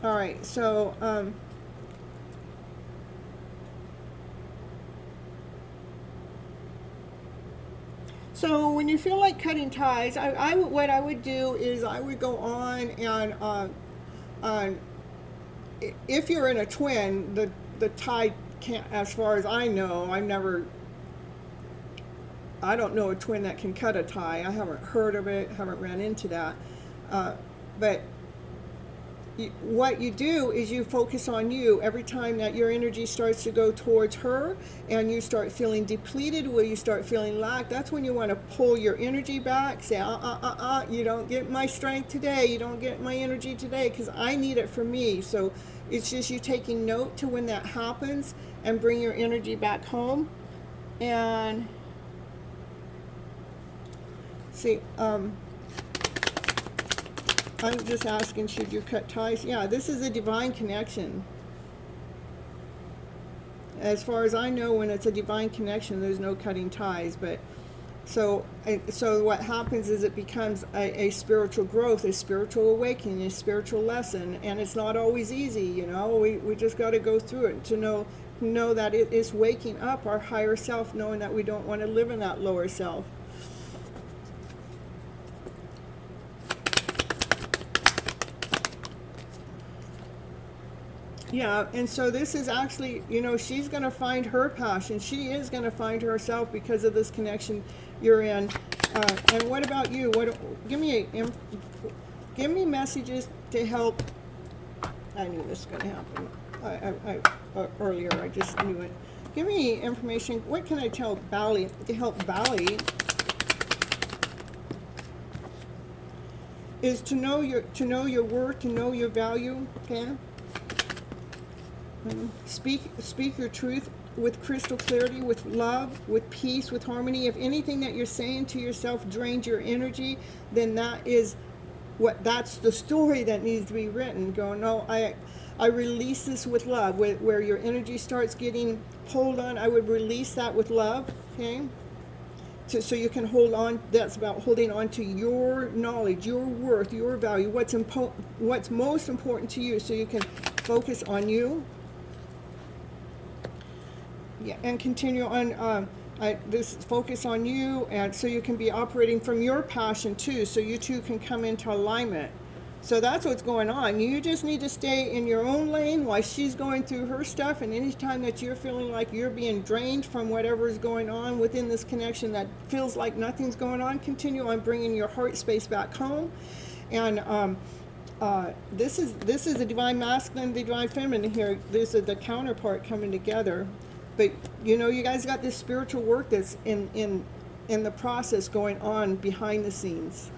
All right, so so when you feel like cutting ties, what I would do is I would go on and if you're in a twin, the tie can't, as far as I know, I don't know a twin that can cut a tie. I haven't heard of it, haven't ran into that. But what you do is you focus on you. Every time that your energy starts to go towards her and you start feeling depleted, where you start feeling lack, that's when you want to pull your energy back. Say, you don't get my strength today, you don't get my energy today, because I need it for me. So it's just you taking note to when that happens and bring your energy back home. And see, I'm just asking, should you cut ties? Yeah, this is a divine connection. As far as I know, when it's a divine connection, there's no cutting ties. But so what happens is it becomes a spiritual growth, a spiritual awakening, a spiritual lesson, and it's not always easy. You know, we just got to go through it to know that it is waking up our higher self, knowing that we don't want to live in that lower self. Yeah, and so this is actually, you know, she's going to find her passion. She is going to find herself because of this connection you're in. And what about you? Give me messages to help. I knew this was going to happen. Earlier, I just knew it. Give me information. What can I tell Bali to help Bali? Is to know your worth, to know your value. Okay. Speak your truth with crystal clarity, with love, with peace, with harmony. If anything that you're saying to yourself drains your energy, then that's the story that needs to be written. Go, no, I release this with love. Where your energy starts getting pulled on, I would release that with love, okay? So you can hold on. That's about holding on to your knowledge, your worth, your value, what's most important to you, so you can focus on you. Yeah, and continue on this focus on you, and so you can be operating from your passion too, so you two can come into alignment. So that's what's going on. You just need to stay in your own lane while she's going through her stuff, and anytime that you're feeling like you're being drained from whatever is going on within this connection that feels like nothing's going on, continue on bringing your heart space back home. And this is the divine masculine, the divine feminine here. This is the counterpart coming together. But you know, you guys got this spiritual work that's in the process going on behind the scenes.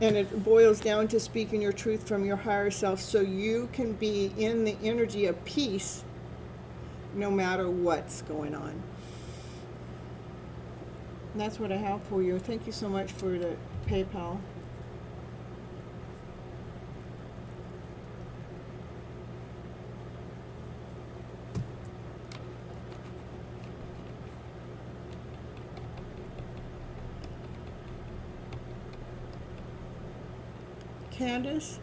And it boils down to speaking your truth from your higher self, so you can be in the energy of peace no matter what's going on. And that's what I have for you. Thank you so much for the PayPal. Candace?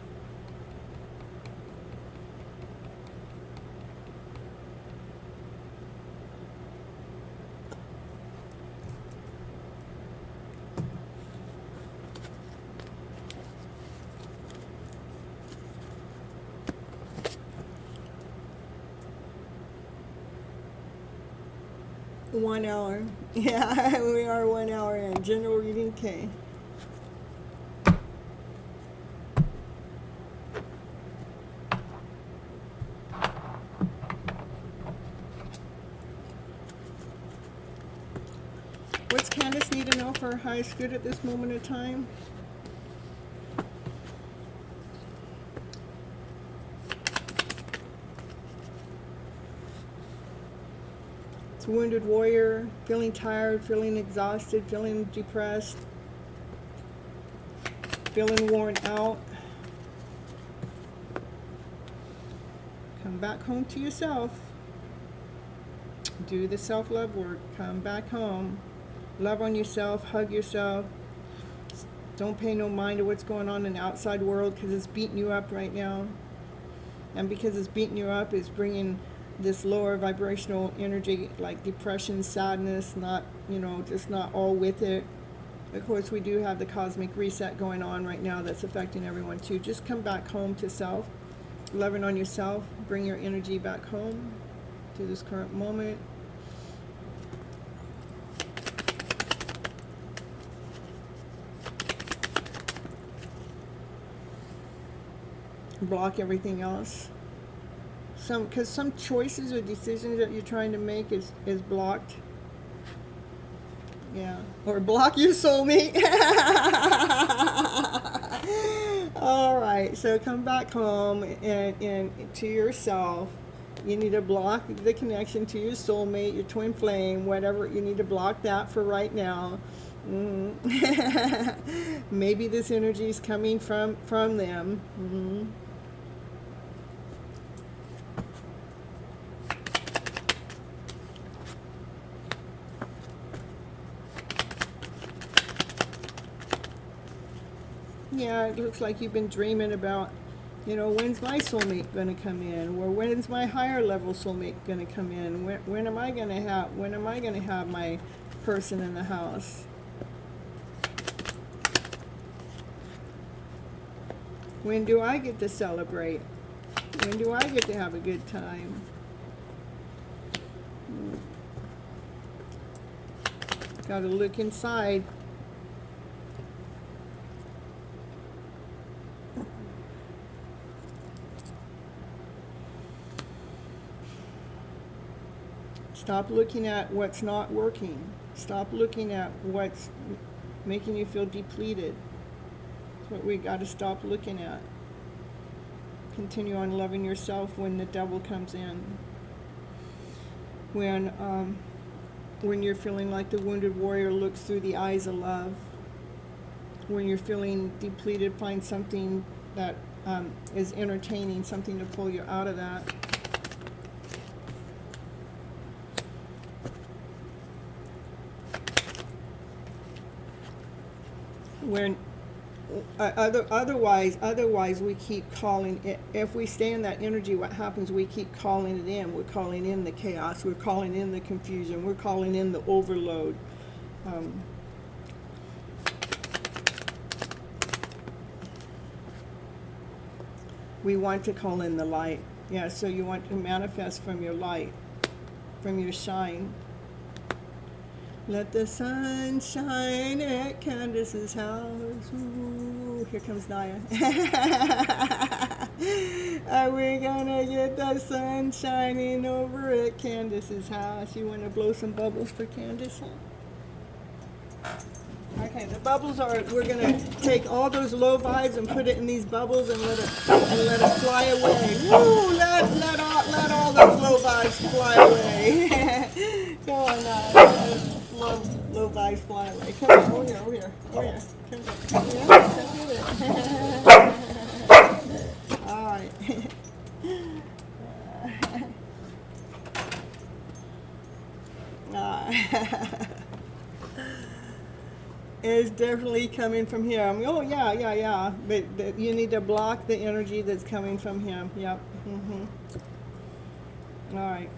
1 hour. Yeah, we are 1 hour in. General reading K. What's Candace need to know for her highest good at this moment of time? It's wounded warrior, feeling tired, feeling exhausted, feeling depressed, feeling worn out. Come back home to yourself. Do the self-love work. Come back home. Love on yourself, hug yourself. Don't pay no mind to what's going on in the outside world, because it's beating you up right now. And because it's beating you up, it's bringing this lower vibrational energy, like depression, sadness, not, just not all with it. Of course, we do have the cosmic reset going on right now that's affecting everyone too. Just come back home to self. Loving on yourself. Bring your energy back home to this current moment. Block everything else. Because some choices or decisions that you're trying to make is blocked. Yeah. Or block your soulmate. All right. So come back home and to yourself. You need to block the connection to your soulmate, your twin flame, whatever. You need to block that for right now. Maybe this energy is coming from them. Yeah, it looks like you've been dreaming about, when's my soulmate going to come in, or when's my higher level soulmate going to come in? When am I going to have my person in the house? When do I get to celebrate? When do I get to have a good time? Got to look inside. Stop looking at what's not working. Stop looking at what's making you feel depleted. That's what we got to stop looking at. Continue on loving yourself when the devil comes in. When you're feeling like the wounded warrior looks through the eyes of love. When you're feeling depleted, find something that is entertaining, something to pull you out of that. When otherwise we keep calling it. If we stay in that energy, what happens? We keep calling it in. We're calling in the chaos. We're calling in the confusion. We're calling in the overload. We want to call in the light. Yeah, so you want to manifest from your light, from your shine. Let the sun shine at Candace's house. Ooh, here comes Naya. Are we gonna get the sun shining over at Candace's house? You want to blow some bubbles for Candace? Okay, the bubbles are, we're gonna take all those low vibes and put it in these bubbles and let it fly away. Woo! Let all those low vibes fly away. Go on now. Low vibes fly away. Come on, over here. Come here. All right. It's definitely coming from here. Oh, yeah. But you need to block the energy that's coming from him. Yep. All right.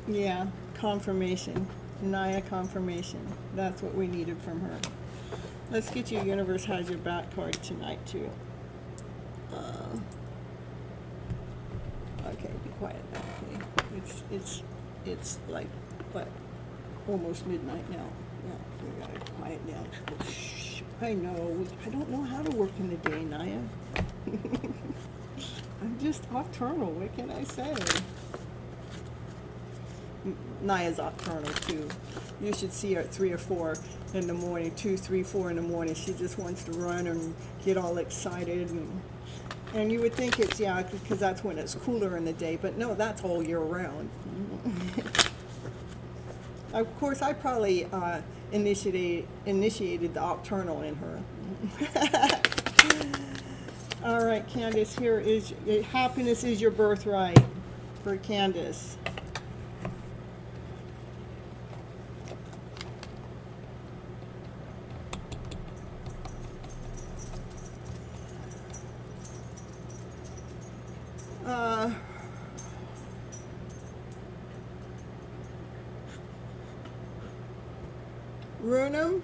Yeah, confirmation. Naya confirmation. That's what we needed from her. Let's get you Universe Has Your Back card tonight, too. Okay, be quiet now, okay? It's like, what, almost midnight now. Yeah, we gotta quiet down. Shh, I know, I don't know how to work in the day, Naya. I'm just nocturnal, what can I say? Naya's nocturnal too. You should see her at 3 or 4 in the morning, 2, 3, 4 in the morning. She just wants to run and get all excited, and you would think it's, yeah, because that's when it's cooler in the day, but no, that's all year round. Of course, I probably initiated the nocturnal in her. All right, Candace, here is, happiness is your birthright for Candace. Runum.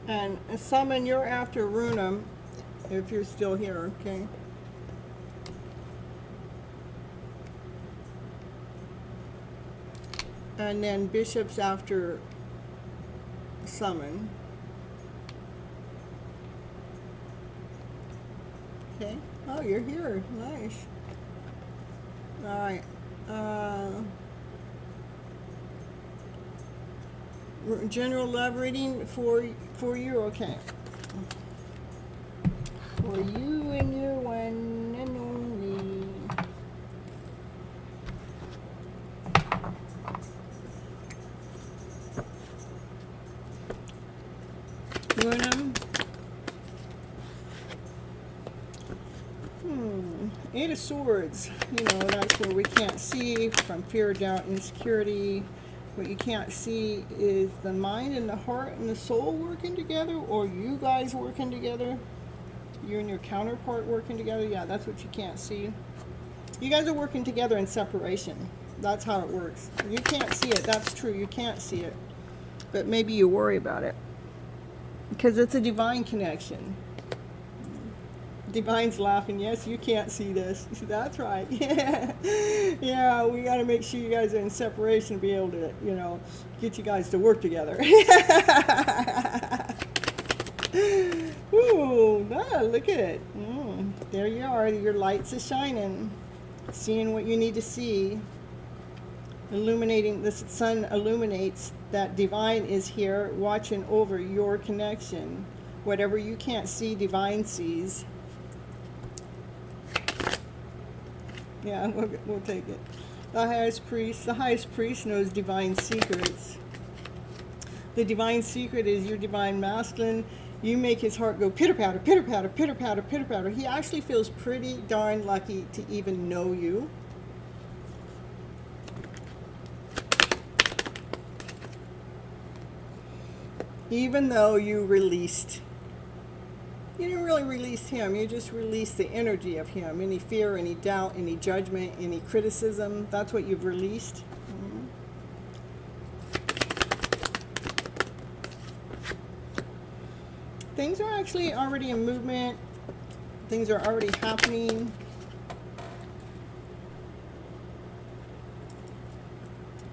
And summon, you're after Runum, if you're still here, okay? And then Bishop's after Summon. Okay. Oh, you're here. Nice. All right. General love reading for you, okay. For you and your one and only. Runum. 8 of Swords. You know, that's where we can't see from fear, doubt, insecurity. What you can't see is the mind and the heart and the soul working together, or you guys working together. You and your counterpart working together. Yeah, that's what you can't see. You guys are working together in separation. That's how it works. You can't see it. That's true. You can't see it. But maybe you worry about it. Because it's a divine connection. Divine's laughing. Yes, you can't see this. That's right. Yeah, yeah. We got to make sure you guys are in separation to be able to, you know, get you guys to work together. Ooh, look at it. There you are. Your lights are shining. Seeing what you need to see. Illuminating. The sun illuminates that divine is here, watching over your connection. Whatever you can't see, divine sees. Yeah, we'll take it. The highest priest knows divine secrets. The divine secret is your divine masculine. You make his heart go pitter-patter, pitter-patter, pitter-patter, pitter-patter. He actually feels pretty darn lucky to even know you. Even though you didn't really release him, you just released the energy of him. Any fear, any doubt, any judgment, any criticism, that's what you've released. Things are actually already in movement. Things are already happening.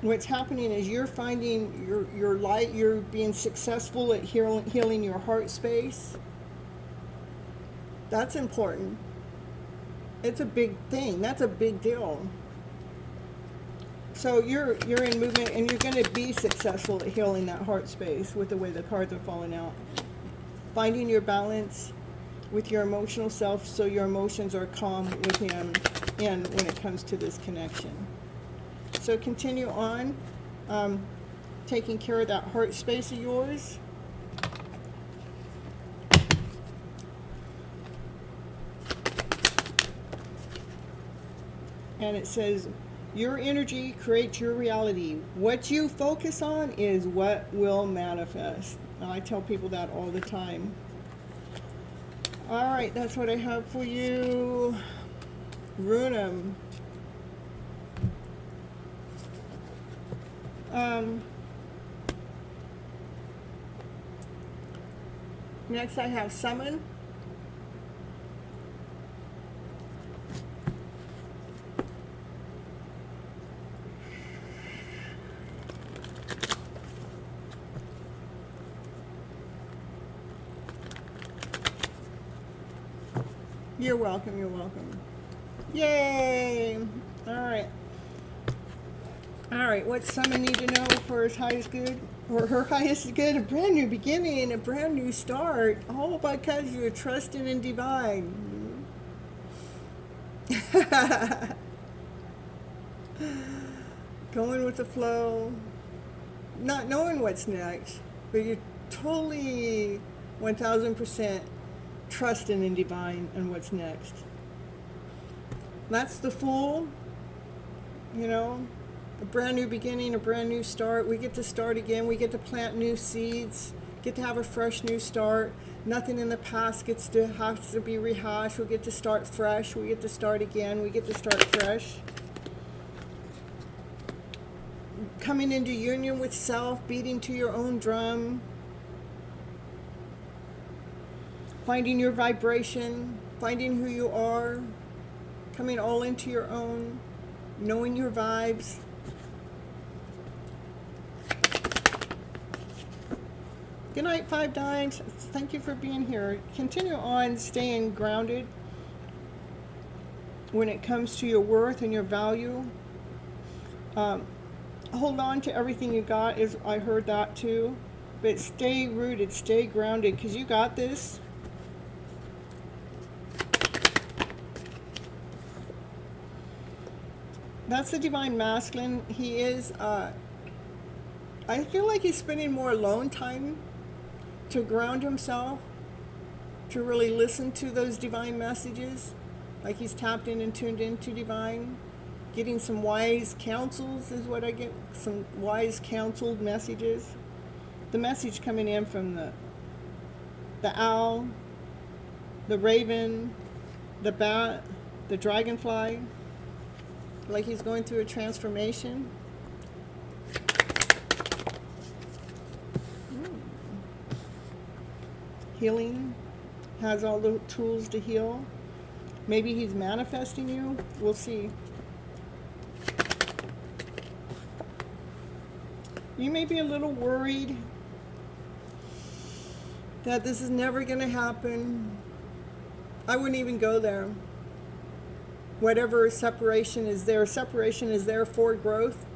What's happening is you're finding your light, you're being successful at healing your heart space. That's important. It's a big thing. That's a big deal. So you're in movement, and you're going to be successful at healing that heart space with the way the cards are falling out. Finding your balance with your emotional self so your emotions are calm with him and when it comes to this connection. So continue on taking care of that heart space of yours. And it says, your energy creates your reality. What you focus on is what will manifest. Now, I tell people that all the time. All right, that's what I have for you. Runum. Next I have Summon. You're welcome, you're welcome. Yay! Alright. Alright, what's Summon need to know for his highest good? Or her highest good? A brand new beginning, a brand new start. All because you're trusting in divine. Going with the flow. Not knowing what's next. But you're totally 1000% trusting in divine and what's next. That's the Fool. You know, a brand new beginning, a brand new start. We get to start again. We get to plant new seeds. Get to have a fresh new start. Nothing in the past has to be rehashed. We get to start fresh. We get to start again. We get to start fresh. Coming into union with self, beating to your own drum. Finding your vibration, finding who you are, coming all into your own, knowing your vibes. Good night, 5 Dimes. Thank you for being here. Continue on staying grounded when it comes to your worth and your value. Hold on to everything you got. I heard that too. But stay rooted, stay grounded, because you got this. That's the Divine Masculine. He is, I feel like he's spending more alone time to ground himself, to really listen to those divine messages. Like he's tapped in and tuned into divine. Getting some wise counsels is what I get, some wise counseled messages. The message coming in from the owl, the raven, the bat, the dragonfly. Like he's going through a transformation. Healing, has all the tools to heal. Maybe he's manifesting you. We'll see. You may be a little worried that this is never going to happen. I wouldn't even go there. Whatever separation is there for growth,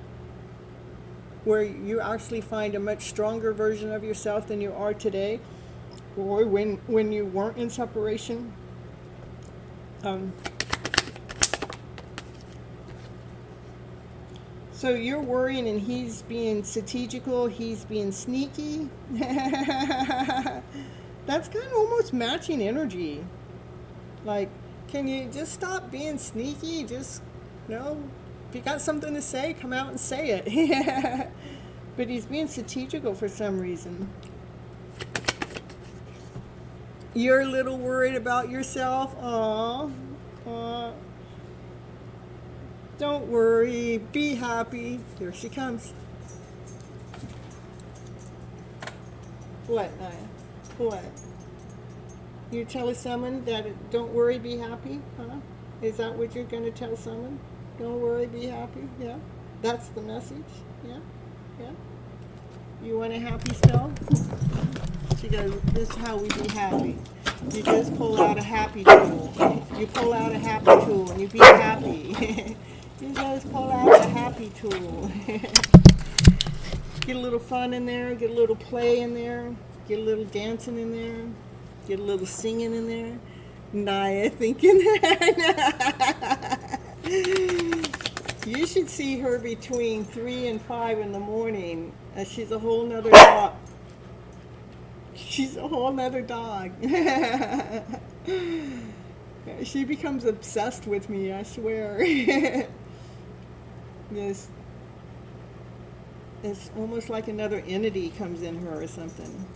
where you actually find a much stronger version of yourself than you are today, or when you weren't in separation. So you're worrying and he's being strategical, he's being sneaky. That's kind of almost matching energy. Like, can you just stop being sneaky? Just, if you got something to say, come out and say it. But he's being strategical for some reason. You're a little worried about yourself. Aww. Don't worry. Be happy. Here she comes. What, Naya? What? You tell someone that don't worry, be happy, huh? Is that what you're going to tell someone? Don't worry, be happy, yeah? That's the message, yeah? Yeah? You want a happy spell? She goes, this is how we be happy. You just pull out a happy tool. You pull out a happy tool and you be happy. You just pull out a happy tool. Get a little fun in there, get a little play in there, get a little dancing in there. Get a little singing in there. Naya thinking that. You should see her between 3 and 5 in the morning. She's a whole nother dog. She's a whole nother dog. She becomes obsessed with me, I swear. This, it's almost like another entity comes in her or something.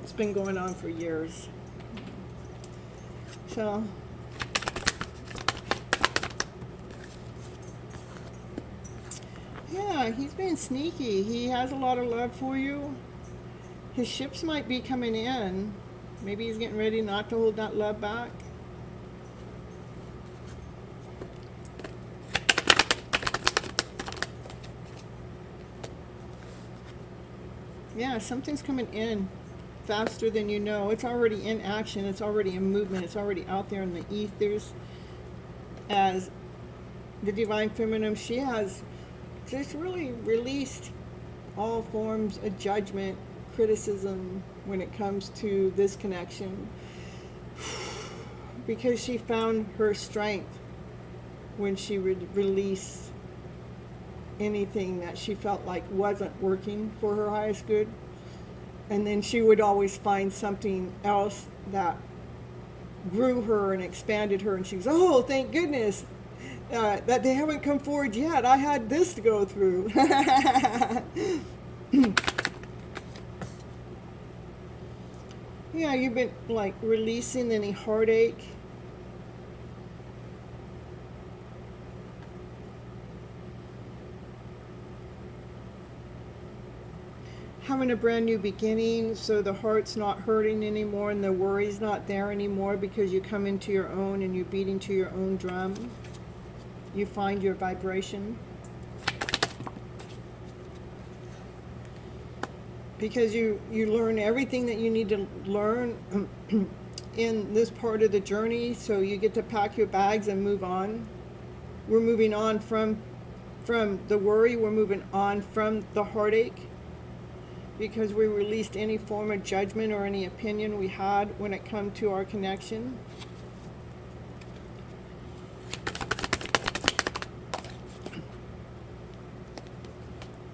It's been going on for years. So, yeah, he's been sneaky. He has a lot of love for you. His ships might be coming in. Maybe he's getting ready not to hold that love back. Yeah, something's coming in faster than you know. It's already in action. It's already in movement. It's already out there in the ethers. As the Divine Feminine, she has just really released all forms of judgment, criticism when it comes to this connection. Because she found her strength when she would release anything that she felt like wasn't working for her highest good. And then she would always find something else that grew her and expanded her, and she was, oh, thank goodness that they haven't come forward yet. I had this to go through. Yeah, you've been like releasing any heartache. Having a brand new beginning, so the heart's not hurting anymore and the worry's not there anymore, because you come into your own and you're beating to your own drum. You find your vibration. Because you learn everything that you need to learn in this part of the journey, so you get to pack your bags and move on. We're moving on from the worry, we're moving on from the heartache, because we released any form of judgment or any opinion we had when it come to our connection.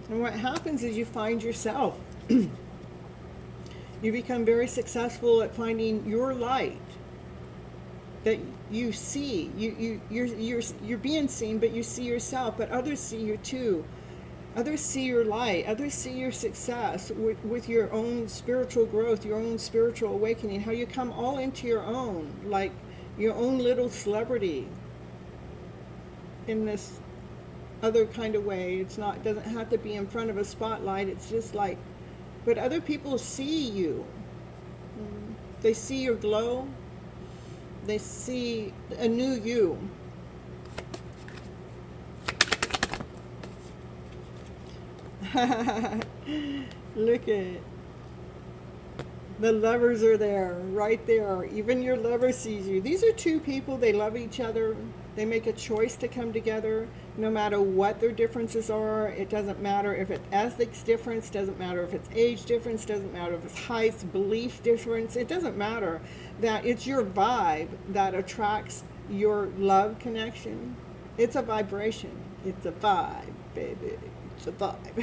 And what happens is you find yourself. You become very successful at finding your light that you see. You're being seen, but you see yourself, but others see you too. Others see your light. Others see your success with your own spiritual growth, your own spiritual awakening, how you come all into your own, like your own little celebrity in this other kind of way. It doesn't have to be in front of a spotlight. It's just like, but other people see you. They see your glow. They see a new you. Look at it. The lovers are there, right there. Even your lover sees you. These are two people, they love each other. They make a choice to come together, no matter what their differences are. It doesn't matter if it's ethics difference, doesn't matter if it's age difference, doesn't matter if it's height, belief difference. It doesn't matter. That it's your vibe that attracts your love connection. It's a vibration. It's a vibe, baby. It's a vibe.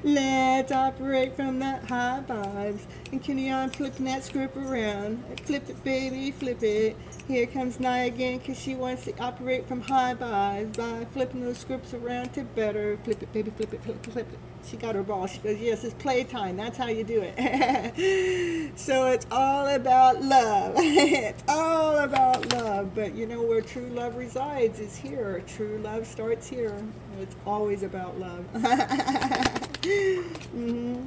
Let's operate from that high vibes. And Kenny on flipping that script around. Flip it, baby, flip it. Here comes Nia again, because she wants to operate from high vibes by flipping those scripts around to better. Flip it, baby, flip it, flip it, flip it. She got her ball. She goes, yes, it's playtime. That's how you do it. So it's all about love. It's all about love. But you know where true love resides is here. True love starts here. It's always about love. Mm-hmm.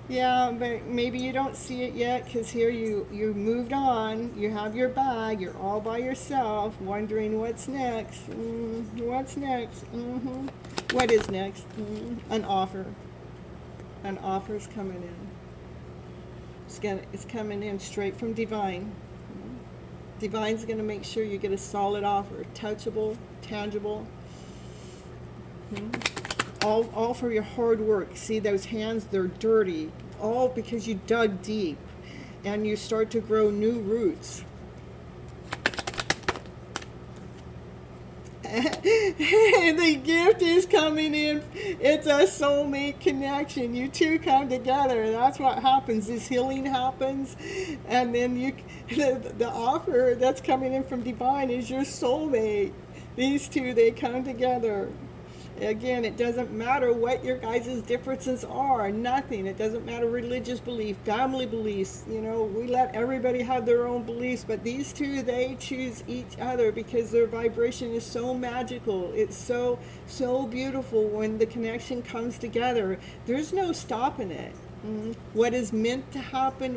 Yeah, but maybe you don't see it yet, because here you moved on. You have your bag. You're all by yourself, wondering what's next. What's next? Mm-hmm. What is next? An offer. An offer's coming in. It's coming in straight from Divine. Divine's going to make sure you get a solid offer, touchable, tangible. All for your hard work. See those hands, they're dirty. All because you dug deep and you start to grow new roots. The gift is coming in. It's a soulmate connection. You two come together. That's what happens. This healing happens, and then the offer that's coming in from divine is your soulmate. These two, they come together. Again, it doesn't matter what your guys' differences are, nothing. It doesn't matter religious belief, family beliefs. You know, we let everybody have their own beliefs, but these two, they choose each other because their vibration is so magical. It's so beautiful when the connection comes together. There's no stopping it. What is meant to happen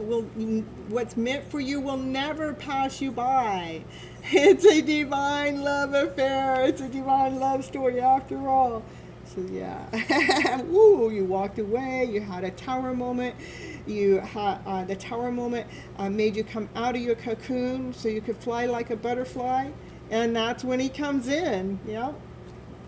what's meant for you will never pass you by. It's a divine love affair. It's a divine love story after all. So yeah, woo! You walked away. You had a tower moment. You had the tower moment made you come out of your cocoon so you could fly like a butterfly, and that's when he comes in. Yep,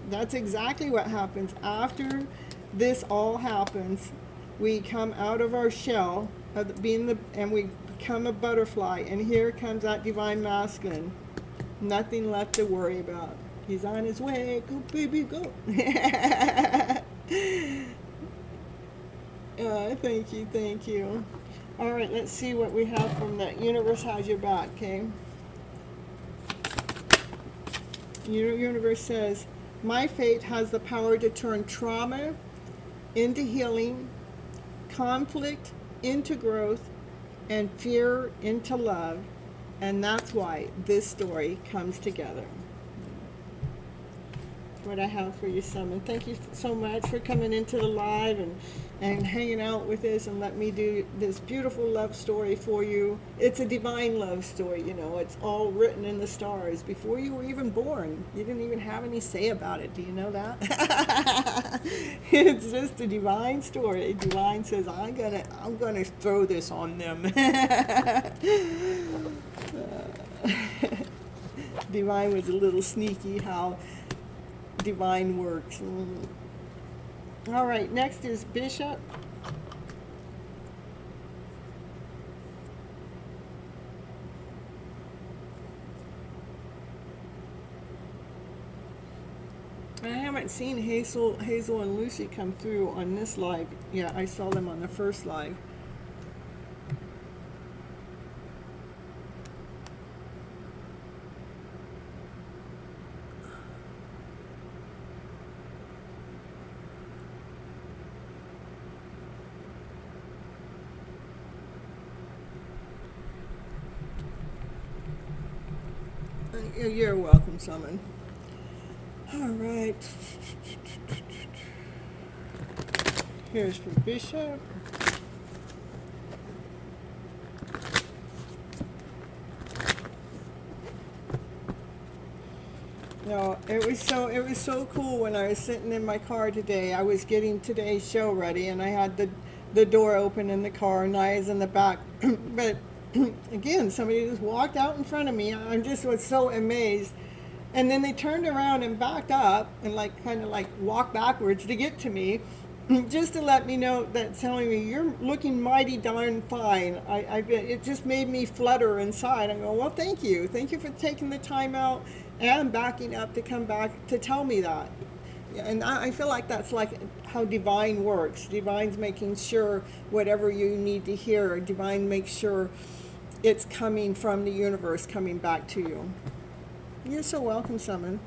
that's exactly what happens after this all happens. We come out of our shell of and we become a butterfly, and here comes that divine masculine. Nothing left to worry about. He's on his way. Go, baby, go. Thank you. All right, let's see what we have from that. Universe has your back, okay? Universe says, my fate has the power to turn trauma into healing, conflict into growth, and fear into love. And that's why this story comes together. What I have for you, Summon. Thank you so much for coming into the live and hanging out with us and let me do this beautiful love story for you. It's a divine love story, you know. It's all written in the stars before you were even born. You didn't even have any say about it. Do you know that? It's just a divine story. Divine says, I'm gonna throw this on them. Divine was a little sneaky how divine works. All right, next is Bishop. I haven't seen Hazel and Lucy come through on this live. Yeah, I saw them on the first live. You're welcome, Summon. All right. Here's for Bishop. No, it was so cool when I was sitting in my car today. I was getting today's show ready, and I had the door open in the car, and I was in the back, but. Again, somebody just walked out in front of me. I just was so amazed. And then they turned around and backed up and kind of walked backwards to get to me, just to let me know that, telling me, you're looking mighty darn fine. It just made me flutter inside. I go, well, thank you. Thank you for taking the time out and backing up to come back to tell me that. And I feel like that's like how divine works. Divine's making sure whatever you need to hear, divine makes sure it's coming from the universe, coming back to you. You're so welcome, Summon.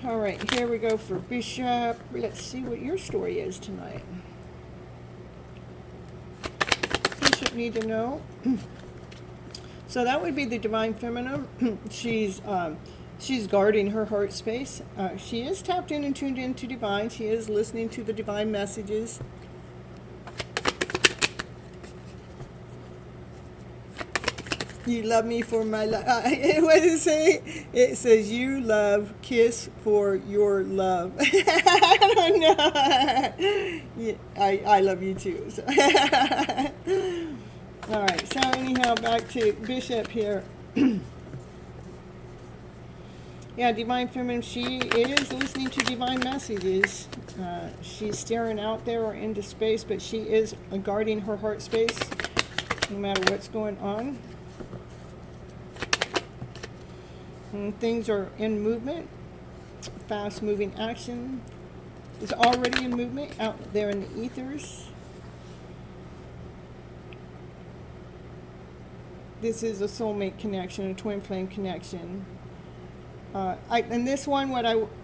All right, here we go for Bishop. Let's see what your story is tonight. Bishop need to know. So that would be the divine feminine. She's guarding her heart space. She is tapped in and tuned into divine. She is listening to the divine messages. You love me for my love. What does it say? It says, you love, kiss for your love. I don't know. Yeah, I love you too. So. All right, so anyhow, back to Bishop here. Yeah, divine feminine, she is listening to divine messages. She's staring out there or into space, but she is guarding her heart space no matter what's going on. And things are in movement, fast moving action is already in movement out there in the ethers. This is a soulmate connection, a twin flame connection. And this one,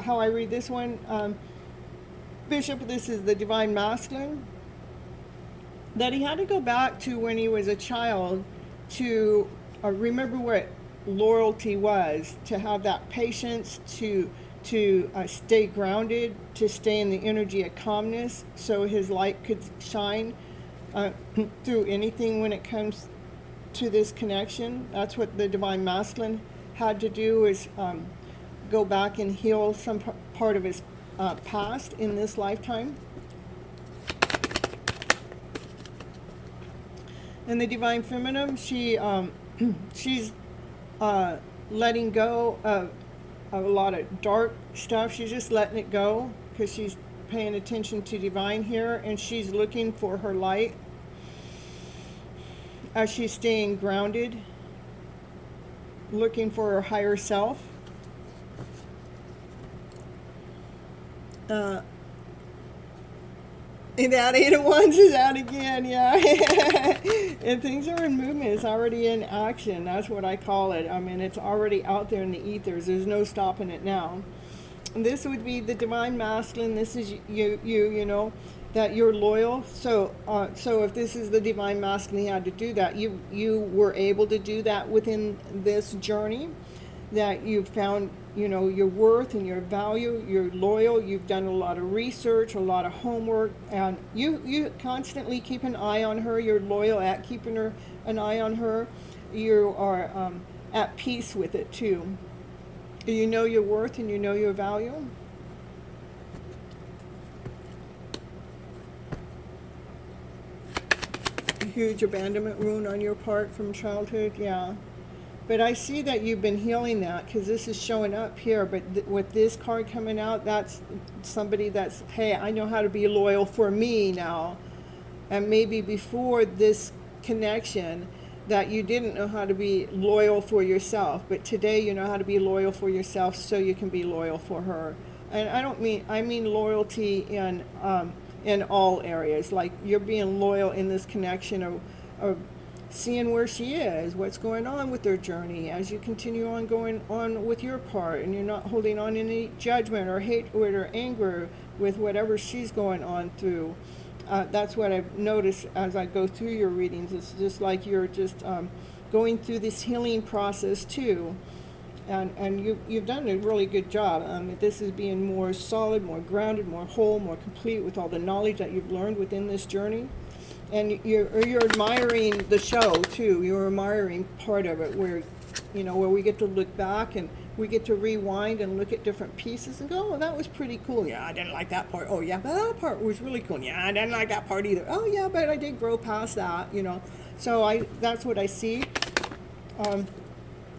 how I read this one, Bishop, this is the divine masculine, that he had to go back to when he was a child to remember what loyalty was, to have that patience, to stay grounded, to stay in the energy of calmness so his light could shine through anything when it comes to this connection. That's what the divine masculine had to do, is go back and heal some part of his past in this lifetime. And the divine feminine, she's letting go of a lot of dark stuff. She's just letting it go because she's paying attention to divine here, and she's looking for her light as she's staying grounded, looking for her higher self. And that 8 of Wands is out again, yeah. And things are in movement. It's already in action. That's what I call it. I mean, it's already out there in the ethers. There's no stopping it now. And this would be the divine masculine. This is you know, that you're loyal. So if this is the divine masculine, he had to do that. You were able to do that within this journey, that you've found, you know, your worth and your value. You're loyal. You've done a lot of research, a lot of homework, and you constantly keep an eye on her. You're loyal at keeping an eye on her. You are at peace with it too. You know your worth and you know your value. A huge abandonment wound on your part from childhood, yeah. But I see that you've been healing that, because this is showing up here. But with this card coming out, that's somebody that's, hey, I know how to be loyal for me now. And maybe before this connection, that you didn't know how to be loyal for yourself. But today you know how to be loyal for yourself so you can be loyal for her. And I mean loyalty in all areas. Like you're being loyal in this connection of seeing where she is, what's going on with their journey as you continue on going on with your part, and you're not holding on any judgment or hatred or anger with whatever she's going on through. That's what I've noticed as I go through your readings. It's just like you're just going through this healing process too, and you've done a really good job. This is being more solid, more grounded, more whole, more complete with all the knowledge that you've learned within this journey. And you're admiring the show too. You're admiring part of it, where we get to look back and we get to rewind and look at different pieces and go, oh, that was pretty cool. Yeah, I didn't like that part. Oh yeah, but that part was really cool. Yeah, I didn't like that part either. Oh yeah, but I did grow past that. So that's what I see.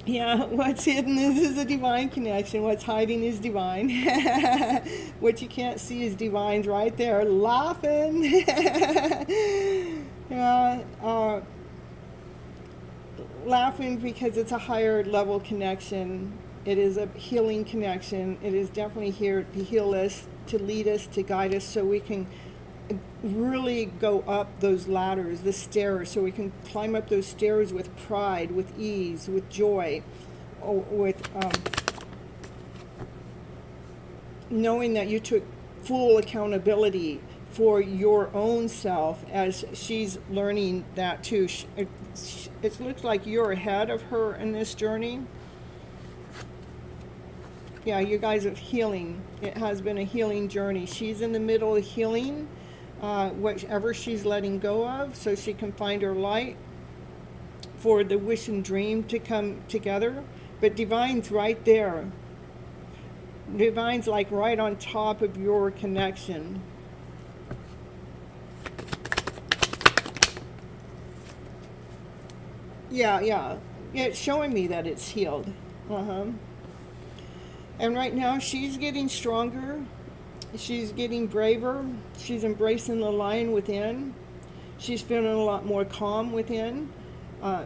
Yeah, what's hidden is a divine connection. What's hiding is divine. What you can't see is divine's right there, laughing. Laughing because it's a higher level connection. It is a healing connection. It is definitely here to heal us, to lead us, to guide us, so we can really go up those ladders, the stairs, so we can climb up those stairs with pride, with ease, with joy, with knowing that you took full accountability for your own self, as she's learning that too. It looks like you're ahead of her in this journey. Yeah, you guys are healing. It has been a healing journey. She's in the middle of healing whatever she's letting go of, so she can find her light for the wish and dream to come together. But divine's right there. Divine's like right on top of your connection. Yeah, it's showing me that it's healed. And right now she's getting stronger. She's getting braver. She's embracing the lion within. She's feeling a lot more calm within.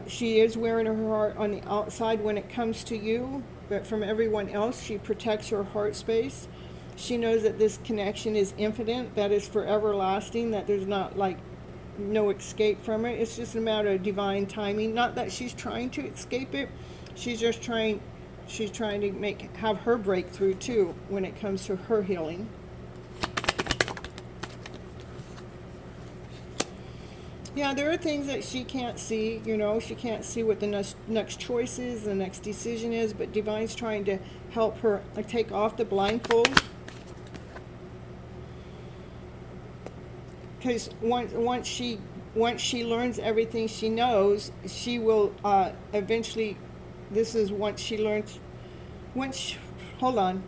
She is wearing her heart on the outside when it comes to you. but from everyone else, she protects her heart space. She knows that this connection is infinite, that is for everlasting, that there's not like no escape from it. It's just a matter of divine timing. Not that she's trying to escape it. She's just trying to have her breakthrough too when it comes to her healing. Yeah, there are things that she can't see, you know, she can't see what the next choice is, the next decision is, but Divine's trying to help her take off the blindfold. Because once she learns everything she knows, she will eventually, this is once she learns, hold on.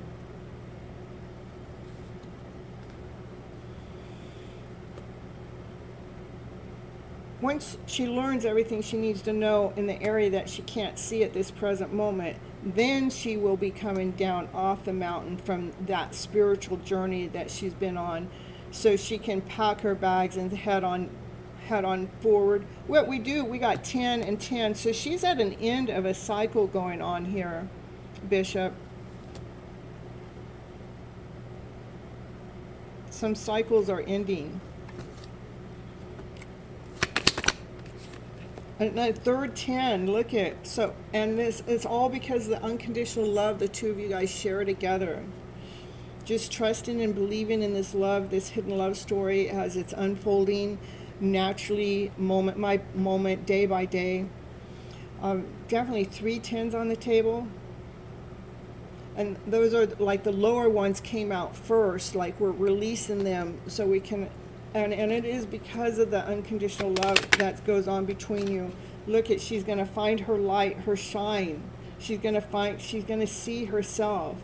Once she learns everything she needs to know in the area that she can't see at this present moment, then she will be coming down off the mountain from that spiritual journey that she's been on, so she can pack her bags and head on forward. What we do, we got 10 and 10, so she's at an end of a cycle going on here, Bishop. Some cycles are ending. And the third 10, look at, so, and this is all because of the unconditional love the two of you guys share together. Just trusting and believing in this love, this hidden love story as it's unfolding naturally, moment by moment, day by day. Definitely 3 10s on the table. And those are like the lower ones came out first, like we're releasing them so we can, and it is because of the unconditional love that goes on between you. Look at, she's going to find her light, her shine. She's going to see herself.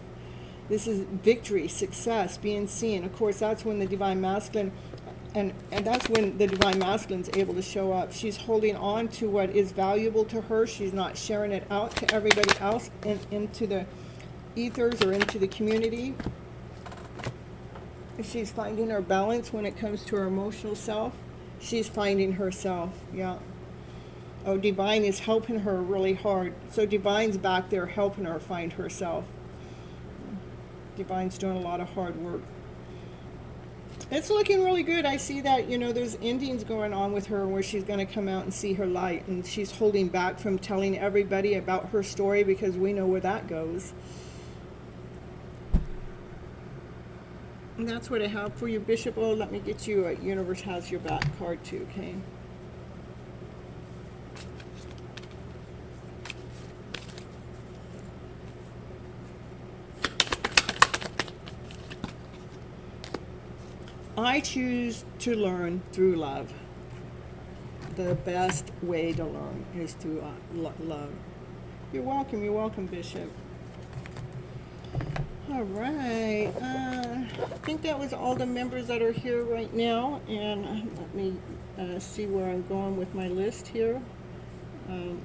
This is victory, success, being seen. Of course, that's when the Divine Masculine, and that's when the Divine Masculine's able to show up. She's holding on to what is valuable to her. She's not sharing it out to everybody else into the ethers or into the community. She's finding her balance when it comes to her emotional self. She's finding herself, yeah. Oh, Divine is helping her really hard. So Divine's back there helping her find herself. Divine's doing a lot of hard work. It's looking really good. I see that, you know, there's endings going on with her where she's going to come out and see her light. And she's holding back from telling everybody about her story because we know where that goes. And that's what I have for you, Bishop. Oh, let me get you a Universe Has Your Back card too, okay? I choose to learn through love. The best way to learn is through love. You're welcome, Bishop. All right, I think that was all the members that are here right now, and let me see where I'm going with my list here. All right.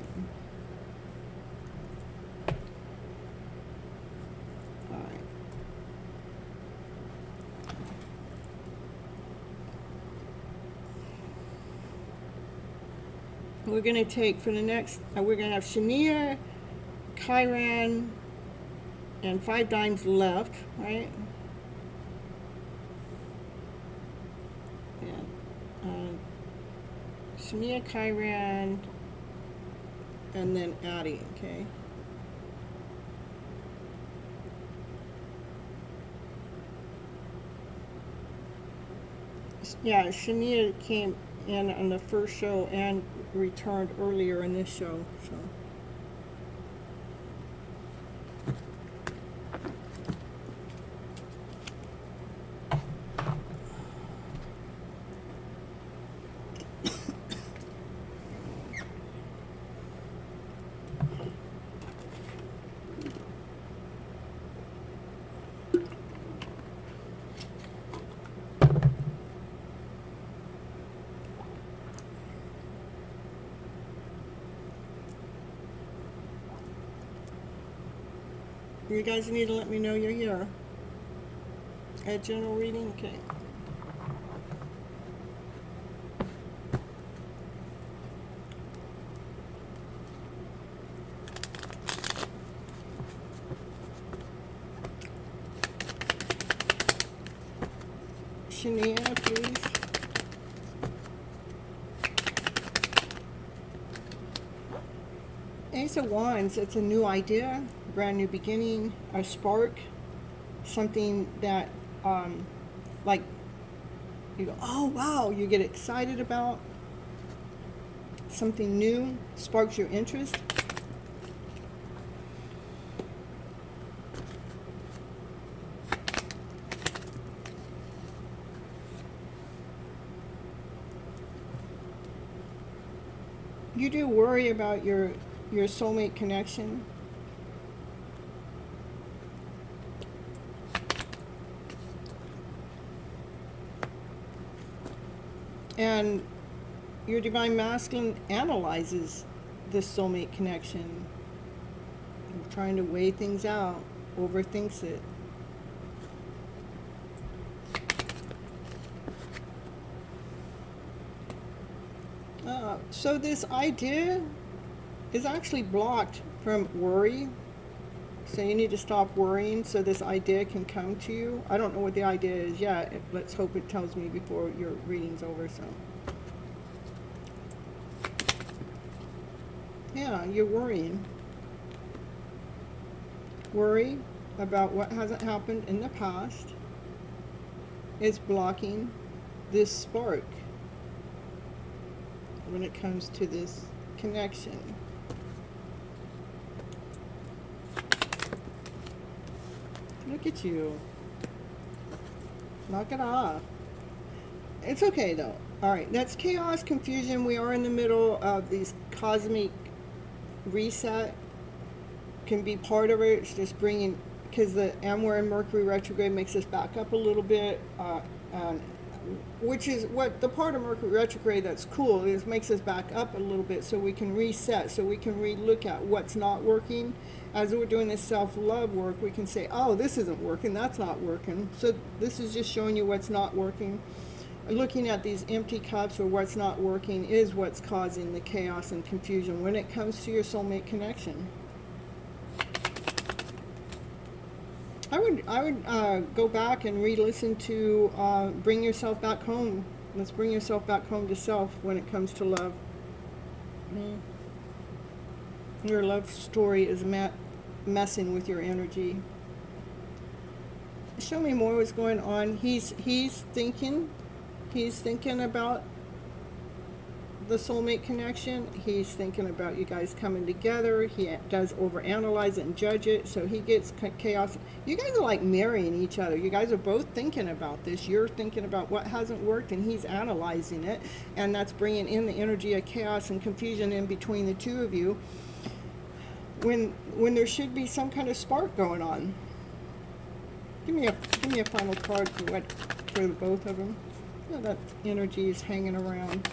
We're going to take for the next, we're going to have Shania, Chiron, and 5 dimes left, right? And Shania, Chiron, and then Addie, okay? Yeah, Shania came in on the first show and returned earlier in this show, so. You guys need to let me know you're here. At general reading, okay. Shania, please. Ace of Wands, it's a new idea, brand new beginning, a spark, something that, like, you go, oh wow, you get excited about something new, sparks your interest. You do worry about your soulmate connection. And your divine masculine analyzes this soulmate connection, trying to weigh things out, overthinks it. So this idea is actually blocked from worry. So you need to stop worrying so this idea can come to you. I don't know what the idea is yet. Let's hope it tells me before your reading's over. So yeah, you're worrying. Worry about what hasn't happened in the past is blocking this spark when it comes to this connection. Look at you. Knock it off. It's okay though. Alright, that's chaos, confusion. We are in the middle of these cosmic reset. Can be part of it. It's just bringing, because we're in Mercury retrograde makes us back up a little bit. Which is what the part of Mercury retrograde that's cool is, makes us back up a little bit so we can reset, so we can re-look at what's not working. As we're doing this self-love work, we can say, oh, this isn't working, that's not working. So this is just showing you what's not working. Looking at these empty cups or what's not working is what's causing the chaos and confusion when it comes to your soulmate connection. I would go back and re-listen to Bring Yourself Back Home. Let's bring yourself back home to self when it comes to love. Your love story is messing with your energy. Show me more what's going on. He's thinking about the soulmate connection. He's thinking about you guys coming together. He does overanalyze it and judge it, so he gets chaos. You guys are like marrying each other. You guys are both thinking about this. You're thinking about what hasn't worked, and he's analyzing it, and that's bringing in the energy of chaos and confusion in between the two of you when there should be some kind of spark going on. Give me a final card for the both of them. Oh, that energy is hanging around.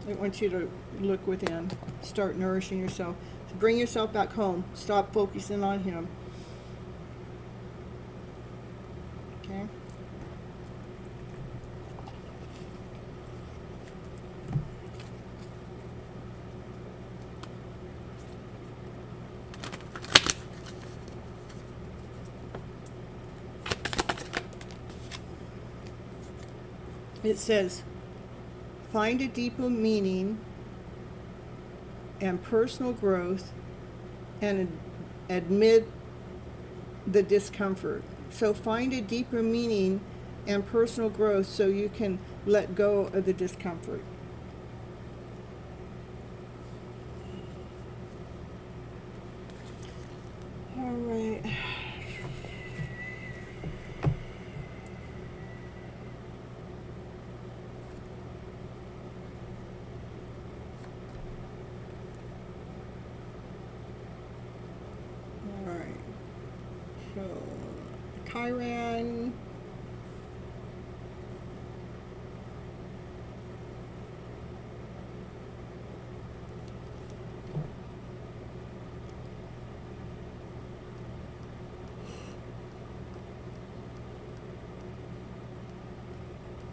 It wants you to look within, start nourishing yourself. So bring yourself back home. Stop focusing on him. Okay. It says, find a deeper meaning and personal growth and admit the discomfort. So find a deeper meaning and personal growth so you can let go of the discomfort. All right. Chiron,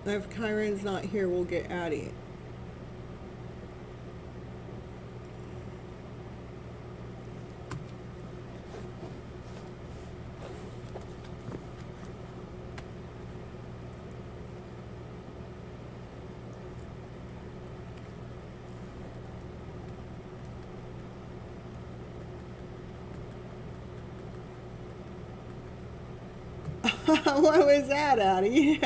if Chiron's not here, we'll get Addie. What was that, Addie?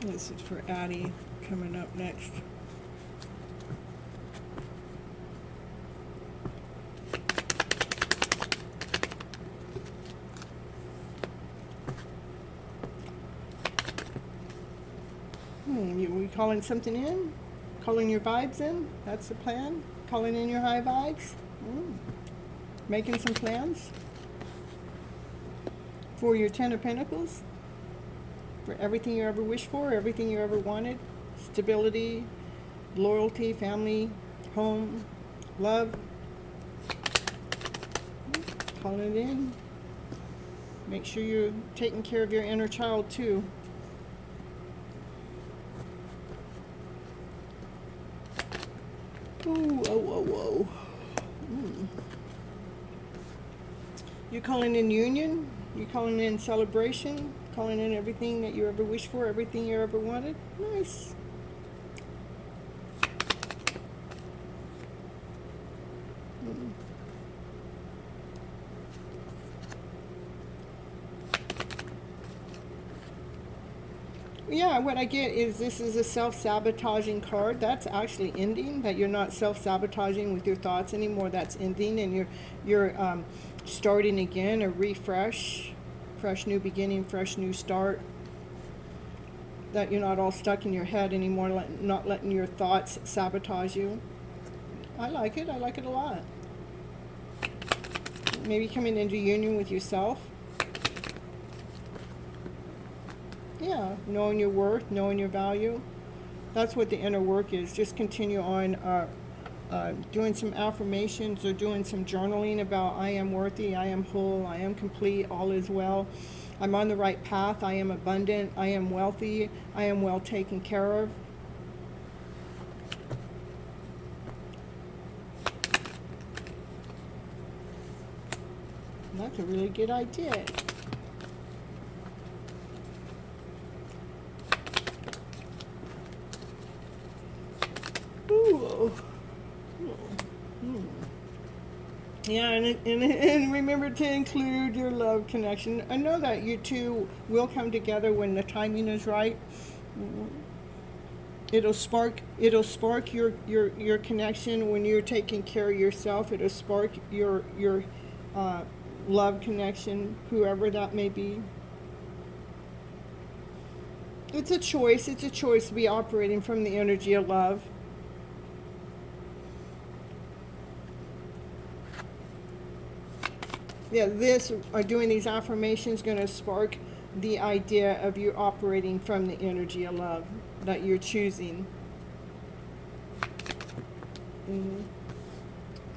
This is for Addie coming up next. You calling something in? Calling your vibes in? That's the plan? Calling in your high vibes? Making some plans for your Ten of Pentacles? For everything you ever wished for, everything you ever wanted, stability, loyalty, family, home, love. Call it in. Make sure you're taking care of your inner child too. Ooh, whoa, whoa, whoa. You're calling in union? You're calling in celebration? Calling in everything that you ever wished for, everything you ever wanted? Nice. Yeah, what I get is this is a self-sabotaging card. That's actually ending, that you're not self-sabotaging with your thoughts anymore. That's ending, and you're starting again, a refresh, fresh new beginning, fresh new start. That you're not all stuck in your head anymore, not letting your thoughts sabotage you. I like it a lot. Maybe coming into union with yourself. Yeah, knowing your worth, knowing your value. That's what the inner work is. Just continue on doing some affirmations or doing some journaling about I am worthy, I am whole, I am complete, all is well. I'm on the right path, I am abundant, I am wealthy, I am well taken care of. That's a really good idea. Ooh. Yeah, and remember to include your love connection. I know that you two will come together when the timing is right. It'll spark your connection when you're taking care of yourself. It'll spark your love connection, whoever that may be. It's a choice. It's a choice to be operating from the energy of love. Yeah, doing these affirmations going to spark the idea of you operating from the energy of love that you're choosing.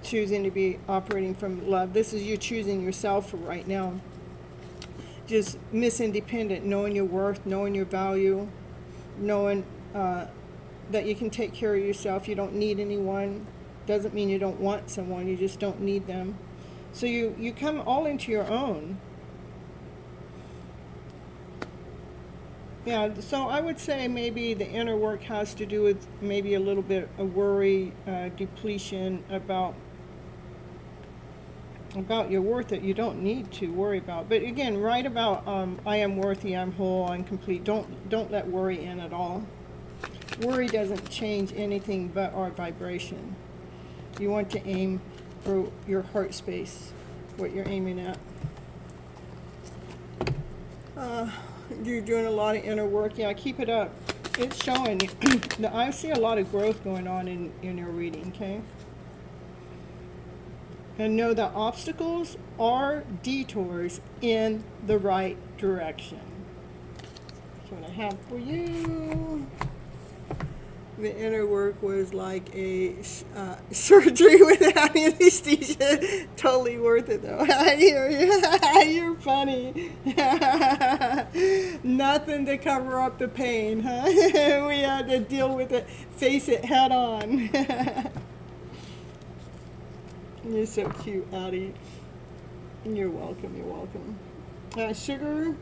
Choosing to be operating from love. This is you choosing yourself for right now. Just Miss Independent, knowing your worth, knowing your value, knowing that you can take care of yourself. You don't need anyone. Doesn't mean you don't want someone. You just don't need them. So you come all into your own. Yeah, so I would say maybe the inner work has to do with maybe a little bit of worry, depletion about your worth that you don't need to worry about. But again, write about I am worthy, I'm whole, I'm complete. Don't let worry in at all. Worry doesn't change anything but our vibration. You want to aim for your heart space, what you're aiming at. You're doing a lot of inner work. Yeah, keep it up. It's showing. I see a lot of growth going on in your reading, okay? And know that obstacles are detours in the right direction. That's what I have for you. The inner work was like a surgery without anesthesia. Totally worth it though. I hear you. You're funny. Nothing to cover up the pain, huh? We had to deal with it, face it head on. You're so cute, Addie. You're welcome. You're welcome. Sugar.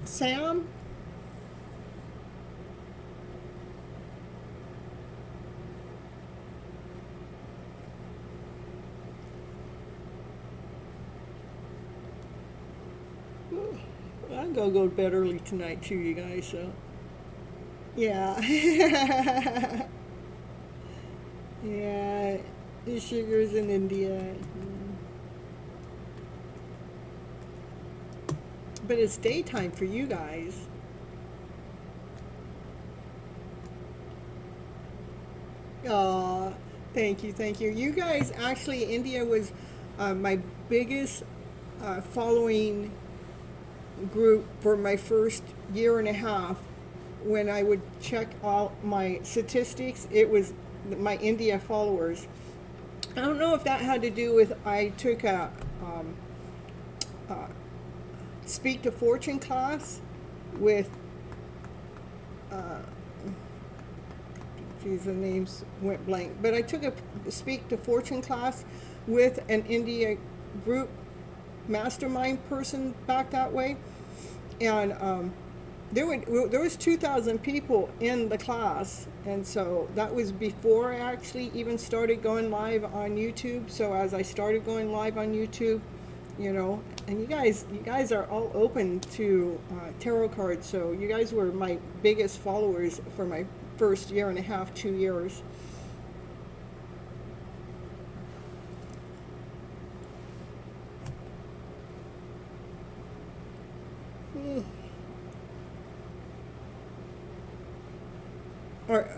Sam? I'm gonna go to bed early tonight too, you guys, so. Yeah. Yeah. The sugar's in India. But it's daytime for you guys. Aw, thank you, thank you. You guys, actually, India was my biggest following group for my first year and a half. When I would check all my statistics, it was my India followers. I don't know if that had to do with I took a Speak to Fortune class with geez, the names went blank. But I took a Speak to Fortune class with an India group mastermind person back that way, and there was 2,000 people in the class, and so that was before I actually even started going live on YouTube. So as I started going live on YouTube, you know, and you guys are all open to tarot cards, so you guys were my biggest followers for my first year and a half, 2 years. Or,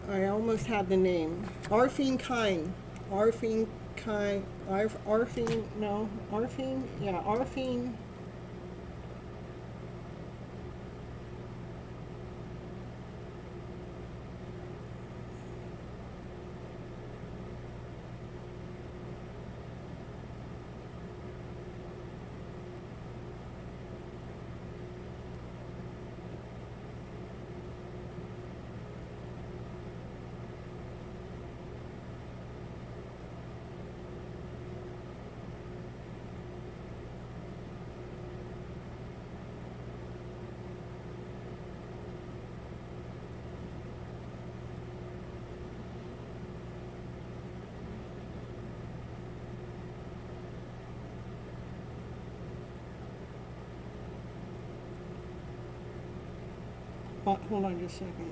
I almost had the name. Arfine Kine. Arfine Kine. Arfine, no. Arfine? Yeah, Arfine. Hold on just a second.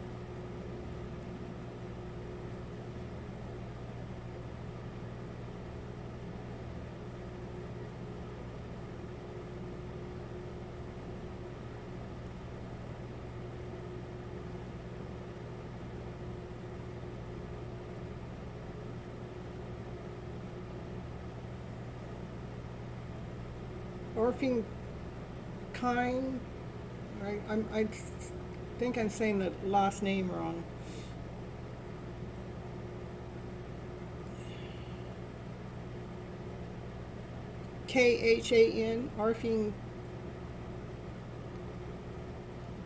Orphan Kine. I think I'm saying the last name wrong. Khan, Arfine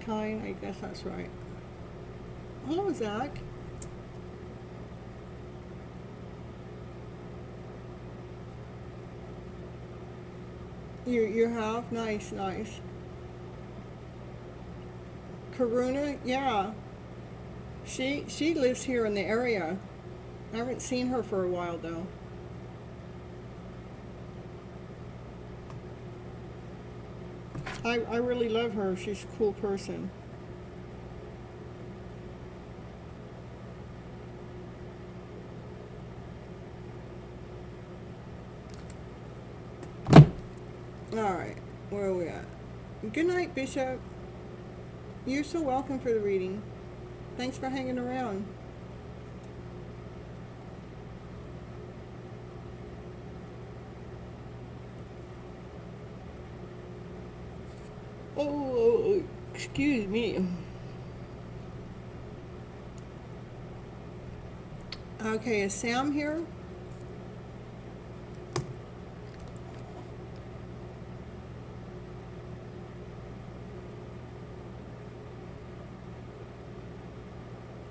Kine, I guess that's right. Hello, Zach. You have? Nice, nice. Karuna, yeah. She lives here in the area. I haven't seen her for a while though. I really love her. She's a cool person. All right, where are we at? Good night, Bishop. You're so welcome for the reading. Thanks for hanging around. Oh, excuse me. Okay, is Sam here?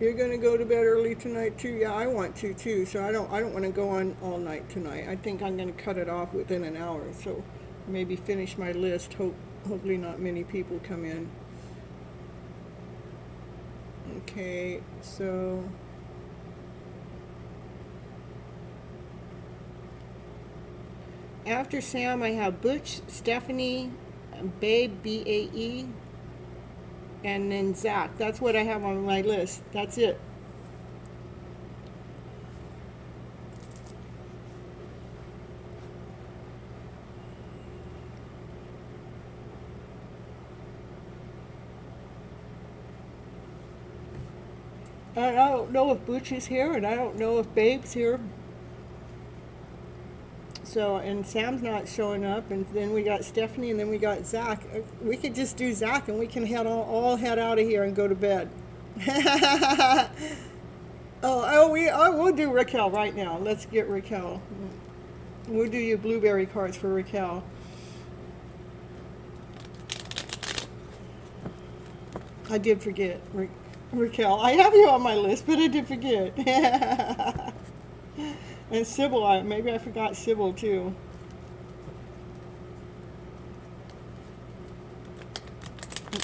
You're gonna go to bed early tonight too? Yeah, I want to too. So I don't want to go on all night tonight. I think I'm gonna cut it off within an hour. So maybe finish my list. Hopefully not many people come in. Okay, so after Sam, I have Butch, Stephanie, Babe, BAE, and then Zach. That's what I have on my list. That's it. And I don't know if Butch is here, and I don't know if Babe's here. So, and Sam's not showing up, and then we got Stephanie, and then we got Zach. We could just do Zach, and we can all head out of here and go to bed. We'll do Raquel right now. Let's get Raquel. We'll do your blueberry cards for Raquel. I did forget, Raquel. I have you on my list, but I did forget. And Sybil, maybe I forgot Sybil too.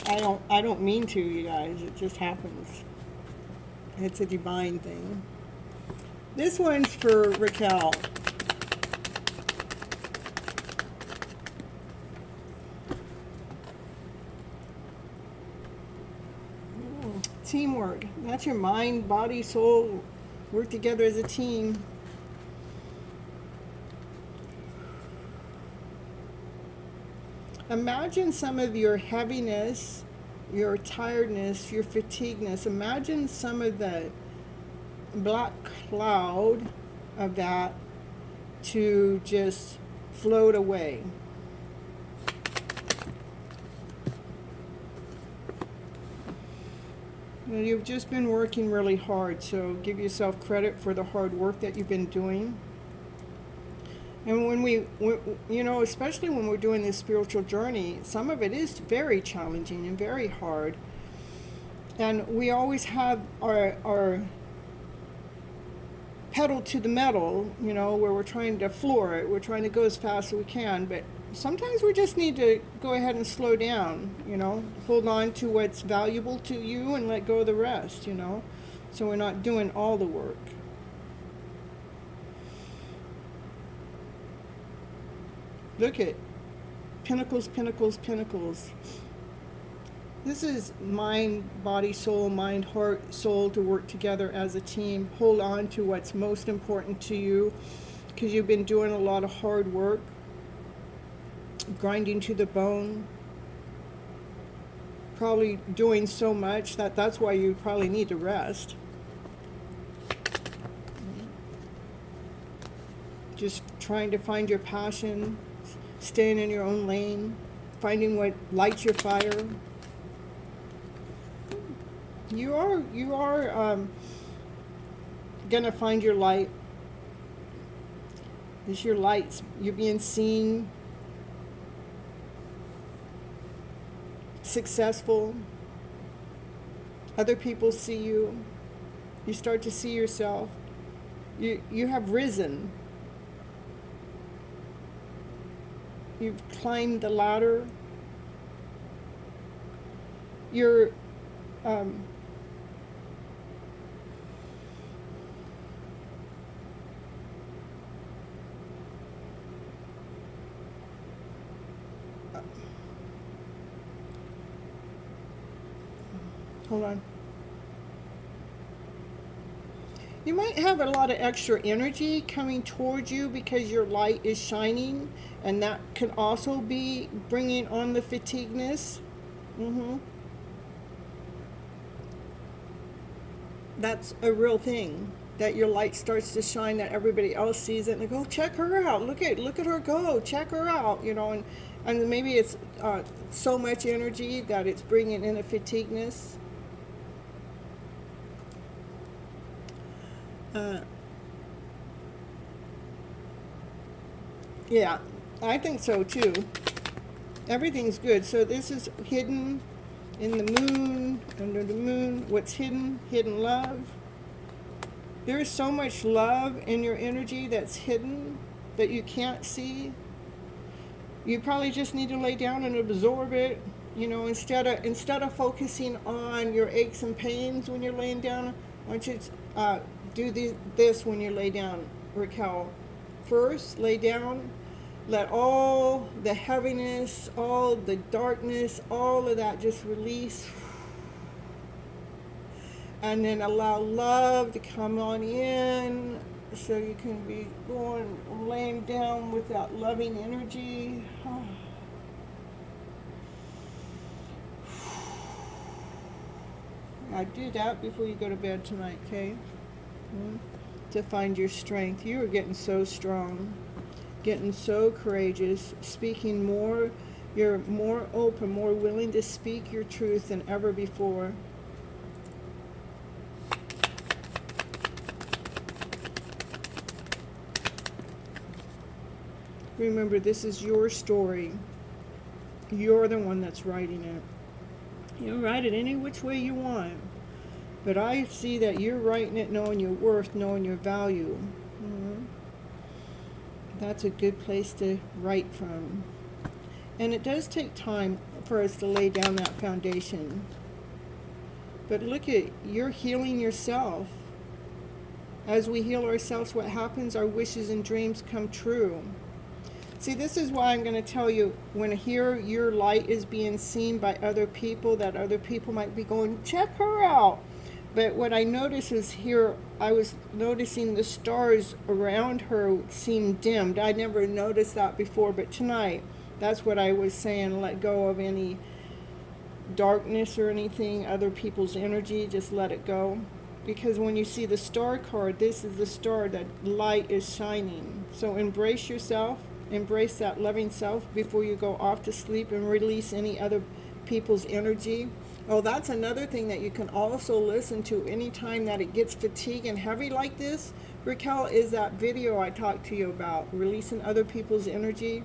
I don't mean to, you guys. It just happens. It's a divine thing. This one's for Raquel. Teamwork. That's your mind, body, soul. Work together as a team. Imagine some of your heaviness, your tiredness, your fatigueness. Imagine some of the black cloud of that to just float away. You've just been working really hard, so give yourself credit for the hard work that you've been doing. And especially when we're doing this spiritual journey, some of it is very challenging and very hard. And we always have our pedal to the metal, where we're trying to floor it. We're trying to go as fast as we can, but sometimes we just need to go ahead and slow down, hold on to what's valuable to you and let go of the rest, so we're not doing all the work. Look at Pentacles, Pentacles, Pentacles. This is mind, body, soul, mind, heart, soul to work together as a team. Hold on to what's most important to you because you've been doing a lot of hard work, grinding to the bone, probably doing so much that's why you probably need to rest. Just trying to find your passion, staying in your own lane, finding what lights your fire. You are gonna find your light. It's your lights. You're being seen, successful. Other people see you. You start to see yourself. You have risen. You've climbed the ladder. You're hold on. You might have a lot of extra energy coming towards you because your light is shining, and that could also be bringing on the fatigueness. That's a real thing, that your light starts to shine, that everybody else sees it and they go, check her out, look at her go, check her out, you know, and maybe it's so much energy that it's bringing in a fatigueness. Yeah, I think so too. Everything's good. So this is hidden in the moon, under the moon. What's hidden? Hidden love. There is so much love in your energy that's hidden that you can't see. You probably just need to lay down and absorb it. You know, instead of focusing on your aches and pains when you're laying down, I want you to do this when you lay down, Raquel. First, lay down. Let all the heaviness, all the darkness, all of that just release. And then allow love to come on in, so you can be laying down with that loving energy. I do that before you go to bed tonight, okay? To find your strength. You are getting so strong, getting so courageous, speaking more. You're more open, more willing to speak your truth than ever before. Remember, this is your story. You're the one that's writing it. You write it any which way you want. But I see that you're writing it knowing your worth, knowing your value. That's a good place to write from. And it does take time for us to lay down that foundation. But look at, you're healing yourself. As we heal ourselves, what happens? Our wishes and dreams come true. See, this is why I'm going to tell you, when here your light is being seen by other people, that other people might be going, check her out. But what I notice is here, I was noticing the stars around her seem dimmed. I never noticed that before, but tonight, that's what I was saying. Let go of any darkness or anything, other people's energy, just let it go. Because when you see the star card, this is the star, that light is shining. So embrace yourself, embrace that loving self before you go off to sleep, and release any other people's energy. Oh, that's another thing that you can also listen to anytime that it gets fatigued and heavy like this, Raquel, is that video I talked to you about, releasing other people's energy.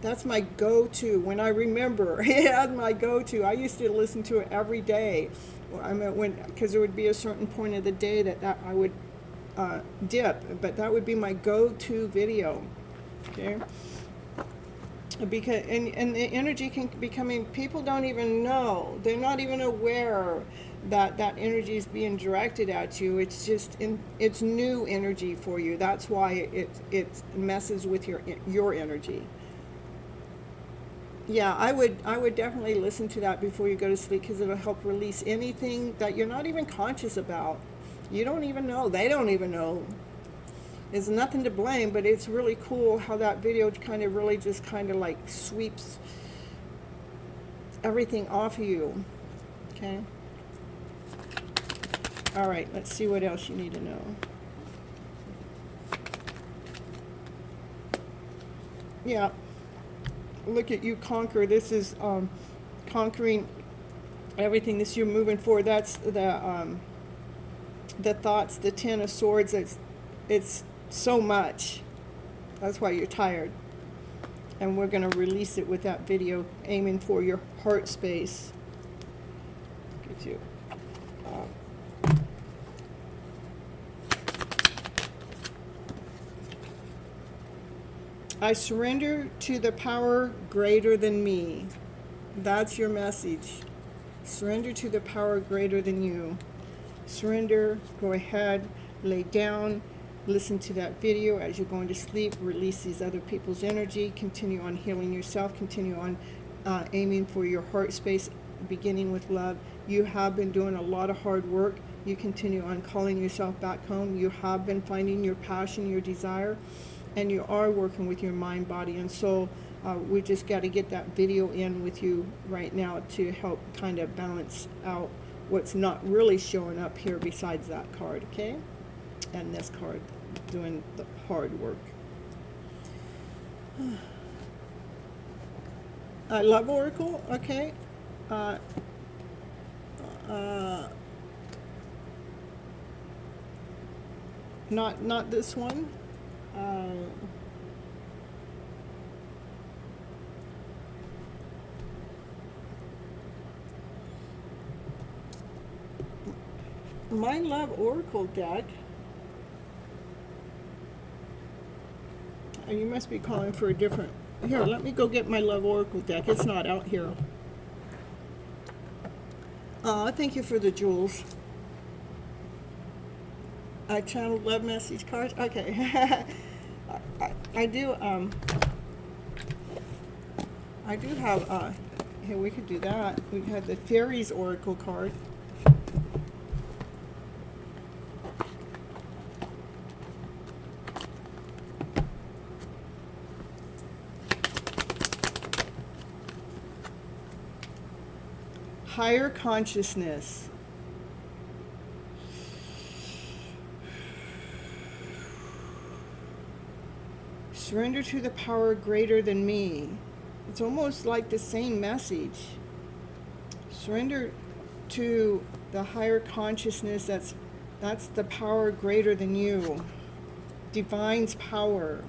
That's my go-to when I remember. It's my go-to. I used to listen to it every day. I mean, because there would be a certain point of the day that I would dip, but that would be my go-to video. Okay. Because and the energy can be coming, people don't even know, they're not even aware that that energy is being directed at you. It's just it's new energy for you. That's why it messes with your energy. Yeah, I would definitely listen to that before you go to sleep, because it'll help release anything that you're not even conscious about. You don't even know, they don't even know. There's nothing to blame, but it's really cool how that video kind of really just kind of like sweeps everything off of you. Okay? All right, let's see what else you need to know. Yeah. Look at you conquer. This is conquering everything. This you're moving forward. That's the thoughts, the Ten of Swords. It's so much. That's why you're tired. And we're going to release it with that video, aiming for your heart space. Get you. I surrender to the power greater than me. That's your message. Surrender to the power greater than you. Surrender. Go ahead. Lay down. listen to that video as you're going to sleep, release these other people's energy, continue on healing yourself, continue on aiming for your heart space, beginning with love. You have been doing a lot of hard work. You continue on calling yourself back home. You have been finding your passion, your desire, and you are working with your mind, body, and soul. We just got to get that video in with you right now to help kind of balance out what's not really showing up here besides that card, okay? And this card doing the hard work. Love Oracle, okay. Not this one. My Love Oracle deck. You must be calling for a different. Here, let me go get my Love Oracle deck. It's not out here. Thank you for the jewels. I channeled love message cards. Okay. I do have here, we could do that. We have the Fairies Oracle card. Higher consciousness. Surrender to the power greater than me. It's almost like the same message. Surrender to the higher consciousness. That's the power greater than you. Divine's power.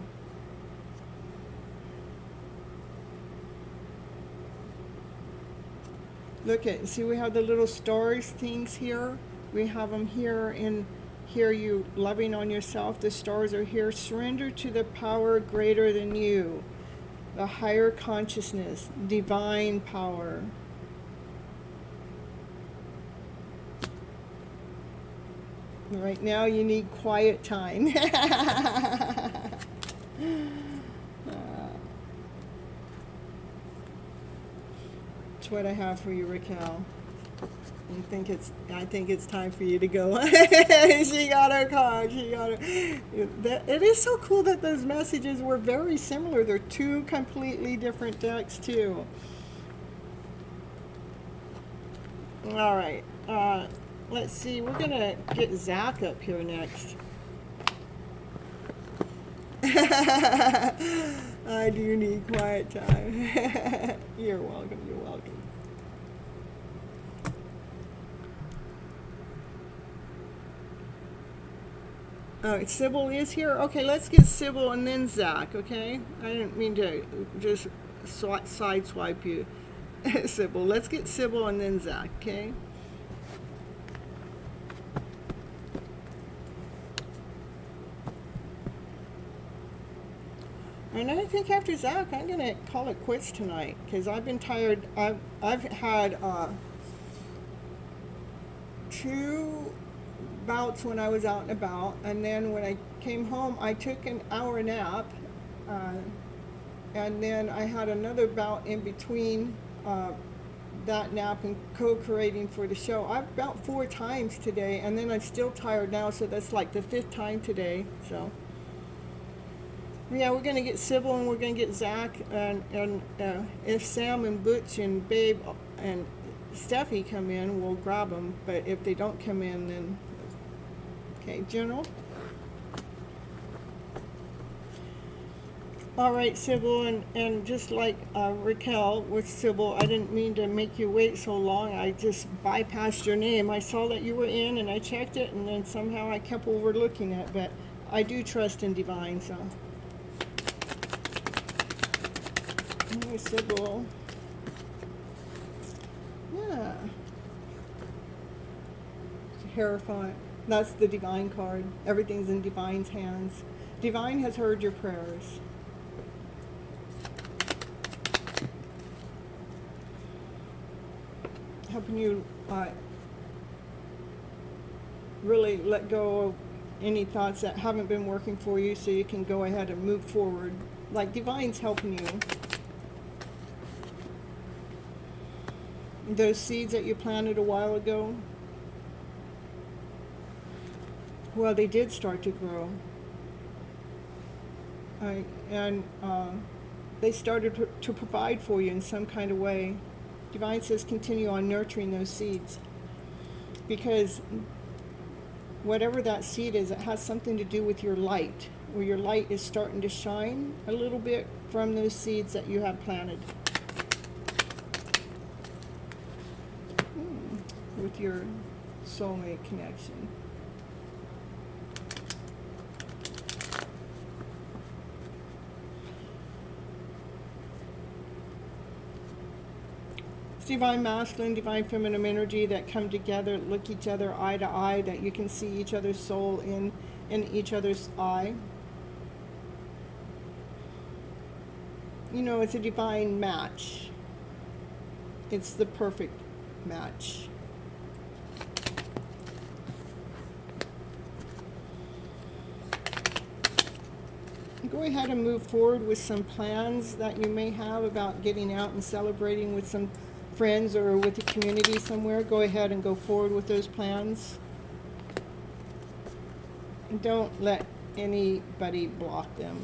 Look at, see, we have the little stars things here. We have them here, and here you loving on yourself. The stars are here. Surrender to the power greater than you. The higher consciousness, divine power. Right now you need quiet time. That's what I have for you, Raquel. I think it's time for you to go. She got her card. She got her. It is so cool that those messages were very similar. They're two completely different decks too. All right. Let's see. We're gonna get Zach up here next. I do need quiet time. You're welcome. You're welcome. Oh, Sybil is here? Okay, let's get Sybil and then Zach, okay? I didn't mean to just sideswipe you, Sybil. Let's get Sybil and then Zach, okay? And I think after Zach, I'm going to call it quits tonight because I've been tired. I've had 2 bouts when I was out and about, and then when I came home, I took an hour nap, and then I had another bout in between that nap and co-creating for the show. I've about 4 times today, and then I'm still tired now, so that's like the 5th time today. So yeah, we're gonna get Sybil and we're gonna get Zach, and if Sam and Butch and Babe and Steffi come in, we'll grab them. But if they don't come in, then okay, General. All right, Sybil, and just like Raquel with Sybil, I didn't mean to make you wait so long. I just bypassed your name. I saw that you were in, and I checked it, and then somehow I kept overlooking it. But I do trust in divine, so. Hey, Sybil. Yeah. Hierophant. That's the divine card. Everything's in divine's hands. Divine has heard your prayers. Helping you really let go any thoughts that haven't been working for you, so you can go ahead and move forward. Like Divine's helping you. Those seeds that you planted a while ago, well, they did start to grow. And they started to provide for you in some kind of way. Divine says continue on nurturing those seeds, because whatever that seed is, it has something to do with your light, where your light is starting to shine a little bit from those seeds that you have planted. With your soulmate connection. Divine masculine, divine feminine energy that come together, look each other eye to eye, that you can see each other's soul in each other's eye. You know, it's a divine match. It's the perfect match. Go ahead and move forward with some plans that you may have about getting out and celebrating with some friends or with the community somewhere. Go ahead and go forward with those plans. And don't let anybody block them.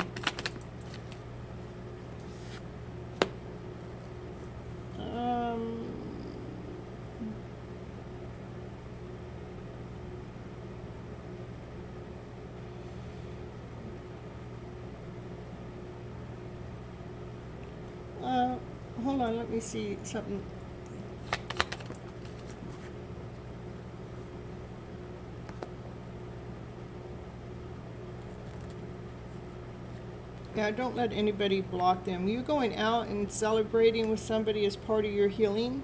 Hold on, let me see something. Yeah, don't let anybody block them. You going out and celebrating with somebody as part of your healing.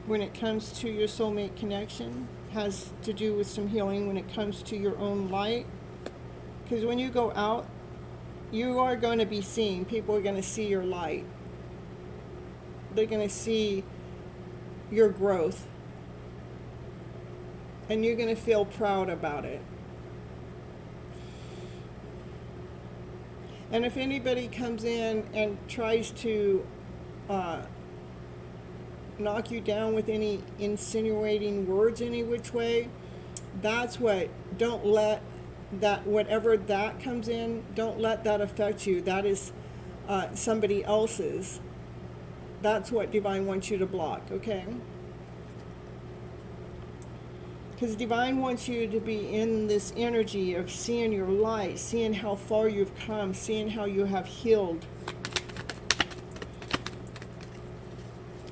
When it comes to your soulmate connection, has to do with some healing when it comes to your own light. Because when you go out, you are going to be seen. People are going to see your light. They're going to see your growth. And you're going to feel proud about it. And if anybody comes in and tries to knock you down with any insinuating words any which way, that's what, don't let that, whatever that comes in, don't let that affect you. That is somebody else's. That's what Divine wants you to block, okay? Because Divine wants you to be in this energy of seeing your light, seeing how far you've come, seeing how you have healed.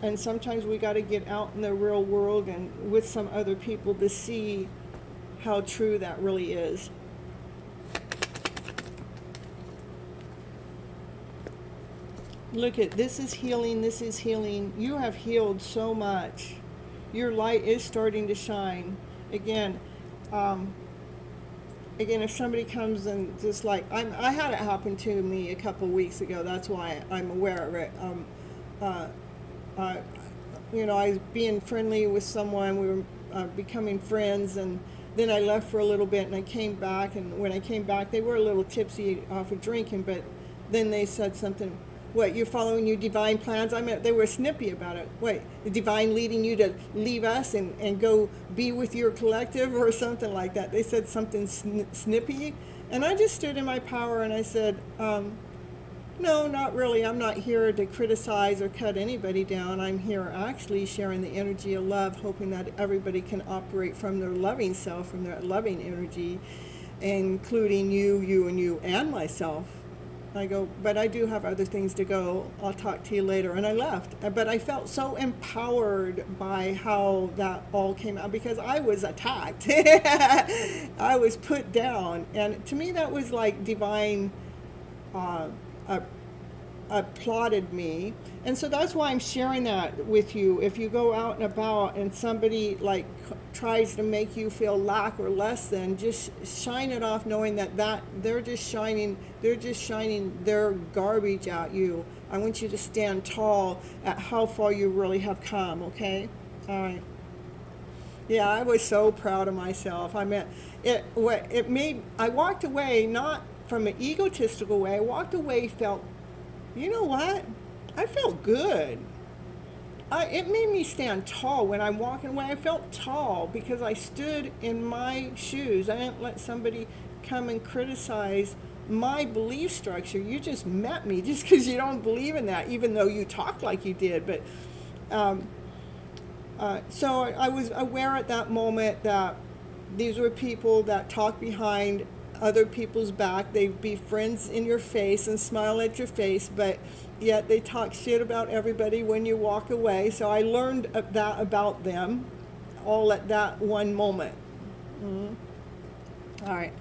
And sometimes we got to get out in the real world and with some other people to see how true that really is. Look at, this is healing, this is healing. You have healed so much. Your light is starting to shine. Again, if somebody comes and just like, I had it happen to me a couple weeks ago, that's why I'm aware of it. You know, I was being friendly with someone, we were becoming friends, and then I left for a little bit and I came back, and when I came back, they were a little tipsy off of drinking, but then they said something, what, you're following your divine plans? I mean, they were snippy about it. Wait, the divine leading you to leave us and go be with your collective or something like that. They said something snippy, and I just stood in my power and I said, no, not really. I'm not here to criticize or cut anybody down. I'm here actually sharing the energy of love, hoping that everybody can operate from their loving self, from their loving energy, including you, and myself. I go, but I do have other things to go. I'll talk to you later. And I left. But I felt so empowered by how that all came out, because I was attacked. I was put down. And to me, that was like divine applauded me. And so that's why I'm sharing that with you. If you go out and about and somebody like tries to make you feel lack or less than, just shine it off, knowing that they're just shining their garbage at you. I want you to stand tall at how far you really have come, okay? All right. Yeah, I was so proud of myself. I mean, it made, I walked away not from an egotistical way. I walked away, felt, you know what? I felt good. It made me stand tall when I'm walking away. I felt tall because I stood in my shoes. I didn't let somebody come and criticize my belief structure. You just met me just because you don't believe in that, even though you talk like you did. But um, so I was aware at that moment that these were people that talk behind other people's back. They'd be friends in your face and smile at your face, but yet they talk shit about everybody when you walk away. So I learned that about them all at that one moment. All right.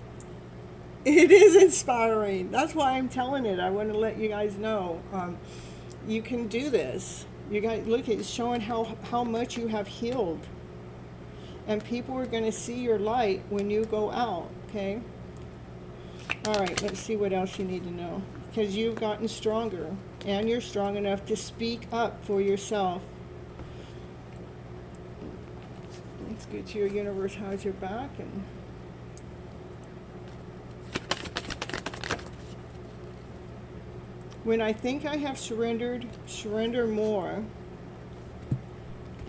It is inspiring. That's why I'm telling it. I want to let you guys know. You can do this. You guys, look, it's showing how much you have healed. And people are going to see your light when you go out, okay? All right, let's see what else you need to know. Because you've gotten stronger, and you're strong enough to speak up for yourself. Let's get to your universe has your back. And when I think I have surrendered, surrender more.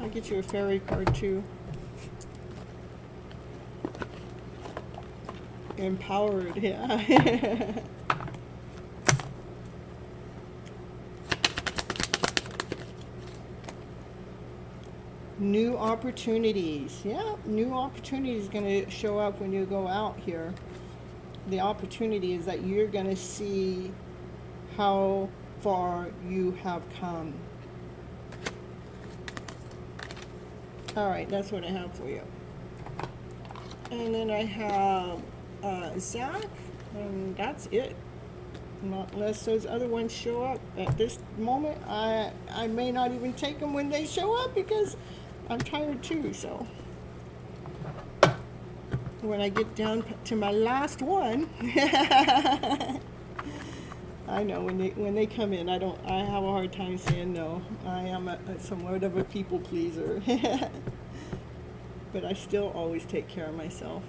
I'll get you a fairy card too. Empowered, yeah. New opportunities. Yeah, new opportunities going to show up when you go out here. The opportunity is that you're going to see how far you have come. All right, that's what I have for you. And then I have Zach, and that's it. Not unless those other ones show up at this moment. I may not even take them when they show up because I'm tired too. So when I get down to my last one, I know when they come in, I have a hard time saying no. I am somewhat of a people pleaser, but I still always take care of myself.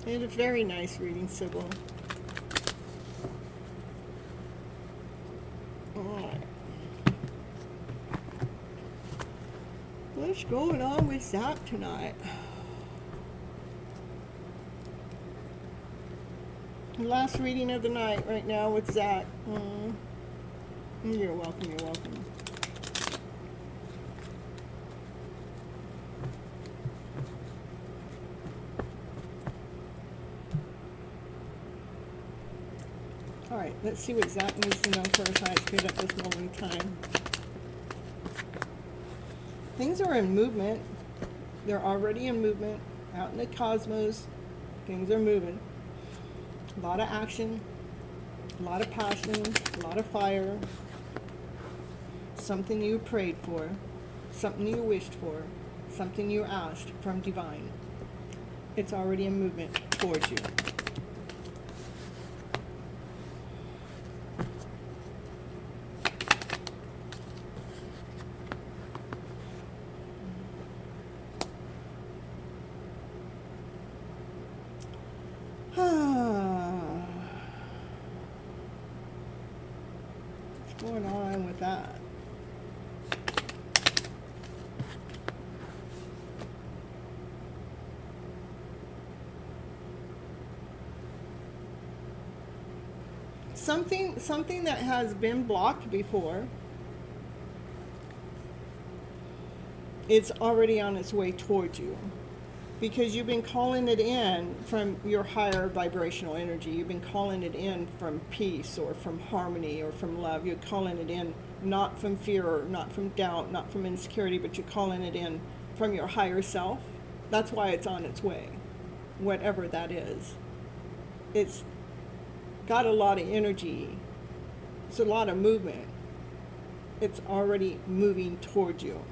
And a very nice reading, Sybil. Alright. What's going on with Zach tonight? Last reading of the night right now with Zach. You're welcome, you're welcome. Alright, let's see what Zach needs to know for his highest good at this moment in time. Things are in movement. They're already in movement. Out in the cosmos, things are moving. A lot of action, a lot of passion, a lot of fire. Something you prayed for, something you wished for, something you asked from divine. It's already in movement towards you. What's going on with that? Something that has been blocked before, it's already on its way towards you. Because you've been calling it in from your higher vibrational energy. You've been calling it in from peace or from harmony or from love. You're calling it in not from fear or not from doubt, not from insecurity, but you're calling it in from your higher self. That's why it's on its way, whatever that is. It's got a lot of energy. It's a lot of movement. It's already moving towards you.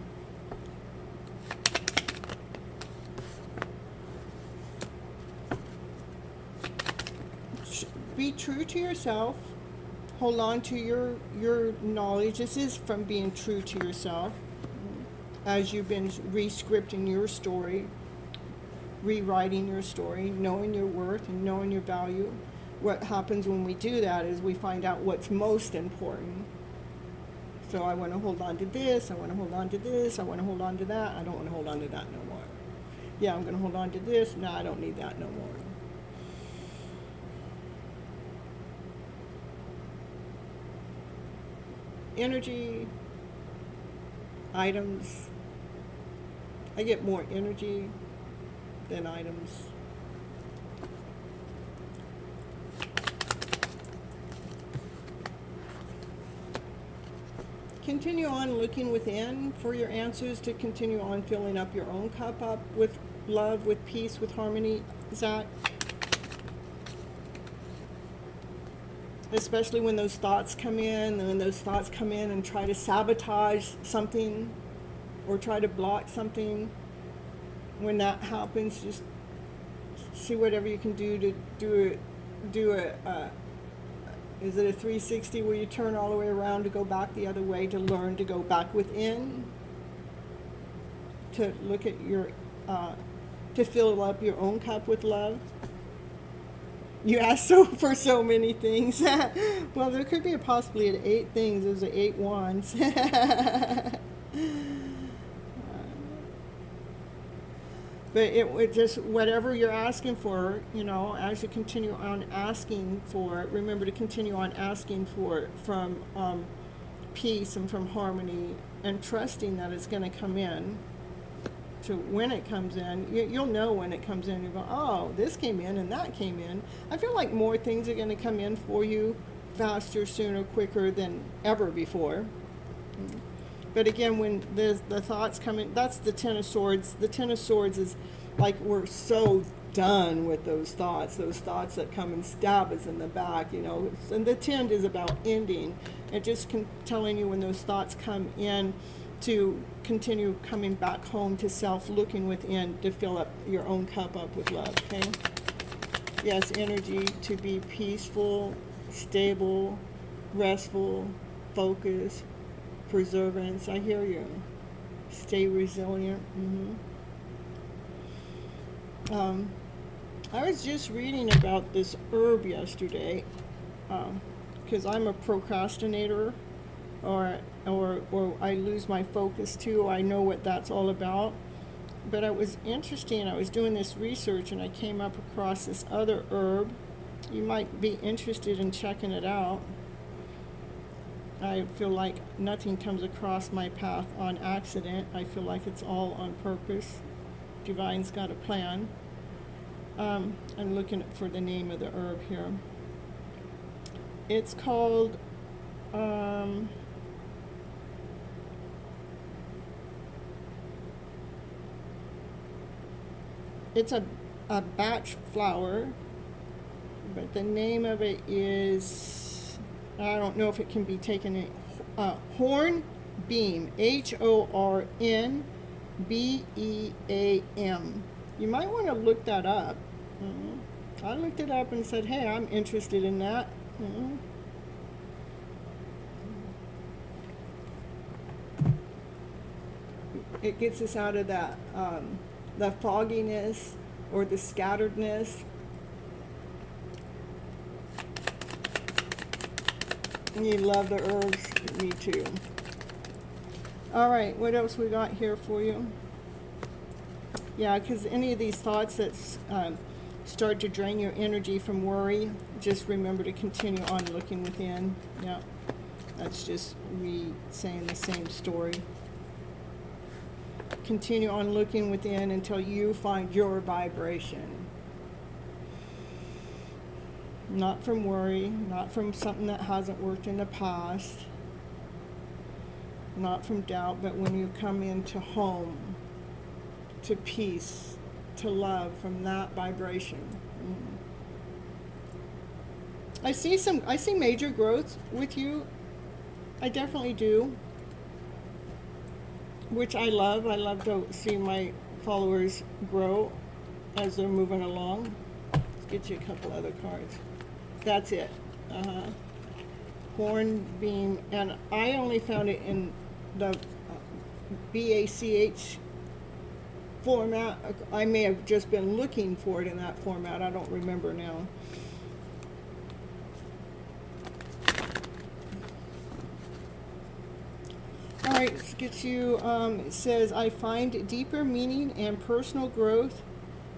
Be true to yourself. Hold on to your knowledge. This is from being true to yourself. as you've been re-scripting your story, rewriting your story, knowing your worth and knowing your value. What happens when we do that is we find out what's most important. So I want to hold on to this, I want to hold on to this, I want to hold on to that, I don't want to hold on to that no more. Yeah, I'm going to hold on to this, no, I don't need that no more. Energy, items. I get more energy than items. Continue on looking within for your answers, to continue on filling up your own cup up with love, with peace, with harmony, Zach. Especially when those thoughts come in, and when those thoughts come in and try to sabotage something or try to block something. When that happens, just see whatever you can do to do it. Is it a 360 where you turn all the way around to go back the other way, to learn to go back within, to look at your, to fill up your own cup with love? You asked for so many things. Well, there could be possibly at 8 things. There's 8 wands. But it just, whatever you're asking for, you know, as you continue on asking for it, remember to continue on asking for it from peace and from harmony, and trusting that it's going to come in. To when it comes in, you'll know when it comes in. You go, oh, this came in and that came in. I feel like more things are going to come in for you faster, sooner, quicker than ever before. But again, when the thoughts come in, that's the Ten of Swords. The Ten of Swords is like we're so done with those thoughts that come and stab us in the back, you know. And the 10 is about ending. And just telling you when those thoughts come in, to continue coming back home to self, looking within to fill up your own cup up with love, okay? Yes, energy to be peaceful, stable, restful, focused, perseverance. I hear you. Stay resilient. I was just reading about this herb yesterday, because I'm a procrastinator, or I lose my focus too. I know what that's all about. But it was interesting. I was doing this research and I came up across this other herb. You might be interested in checking it out. I feel like nothing comes across my path on accident. I feel like it's all on purpose. Divine's got a plan. I'm looking for the name of the herb here. It's called it's a batch flower, but the name of it is, I don't know if it can be taken in, hornbeam, HORNBEAM. You might want to look that up. I looked it up and said, hey, I'm interested in that. It gets us out of that, the fogginess or the scatteredness. You love the herbs. Me too. All right, what else we got here for you? Yeah, because any of these thoughts that start to drain your energy from worry, just remember to continue on looking within. Yeah, that's just saying the same story. Continue on looking within until you find your vibration. Not from worry, not from something that hasn't worked in the past, not from doubt, but when you come into home, to peace, to love, from that vibration. I see major growth with you. I definitely do. Which I love. I love to see my followers grow as they're moving along. Let's get you a couple other cards. That's it. Hornbeam, and I only found it in the BACH format. I may have just been looking for it in that format. I don't remember now. All right, this gets you, it says, I find deeper meaning and personal growth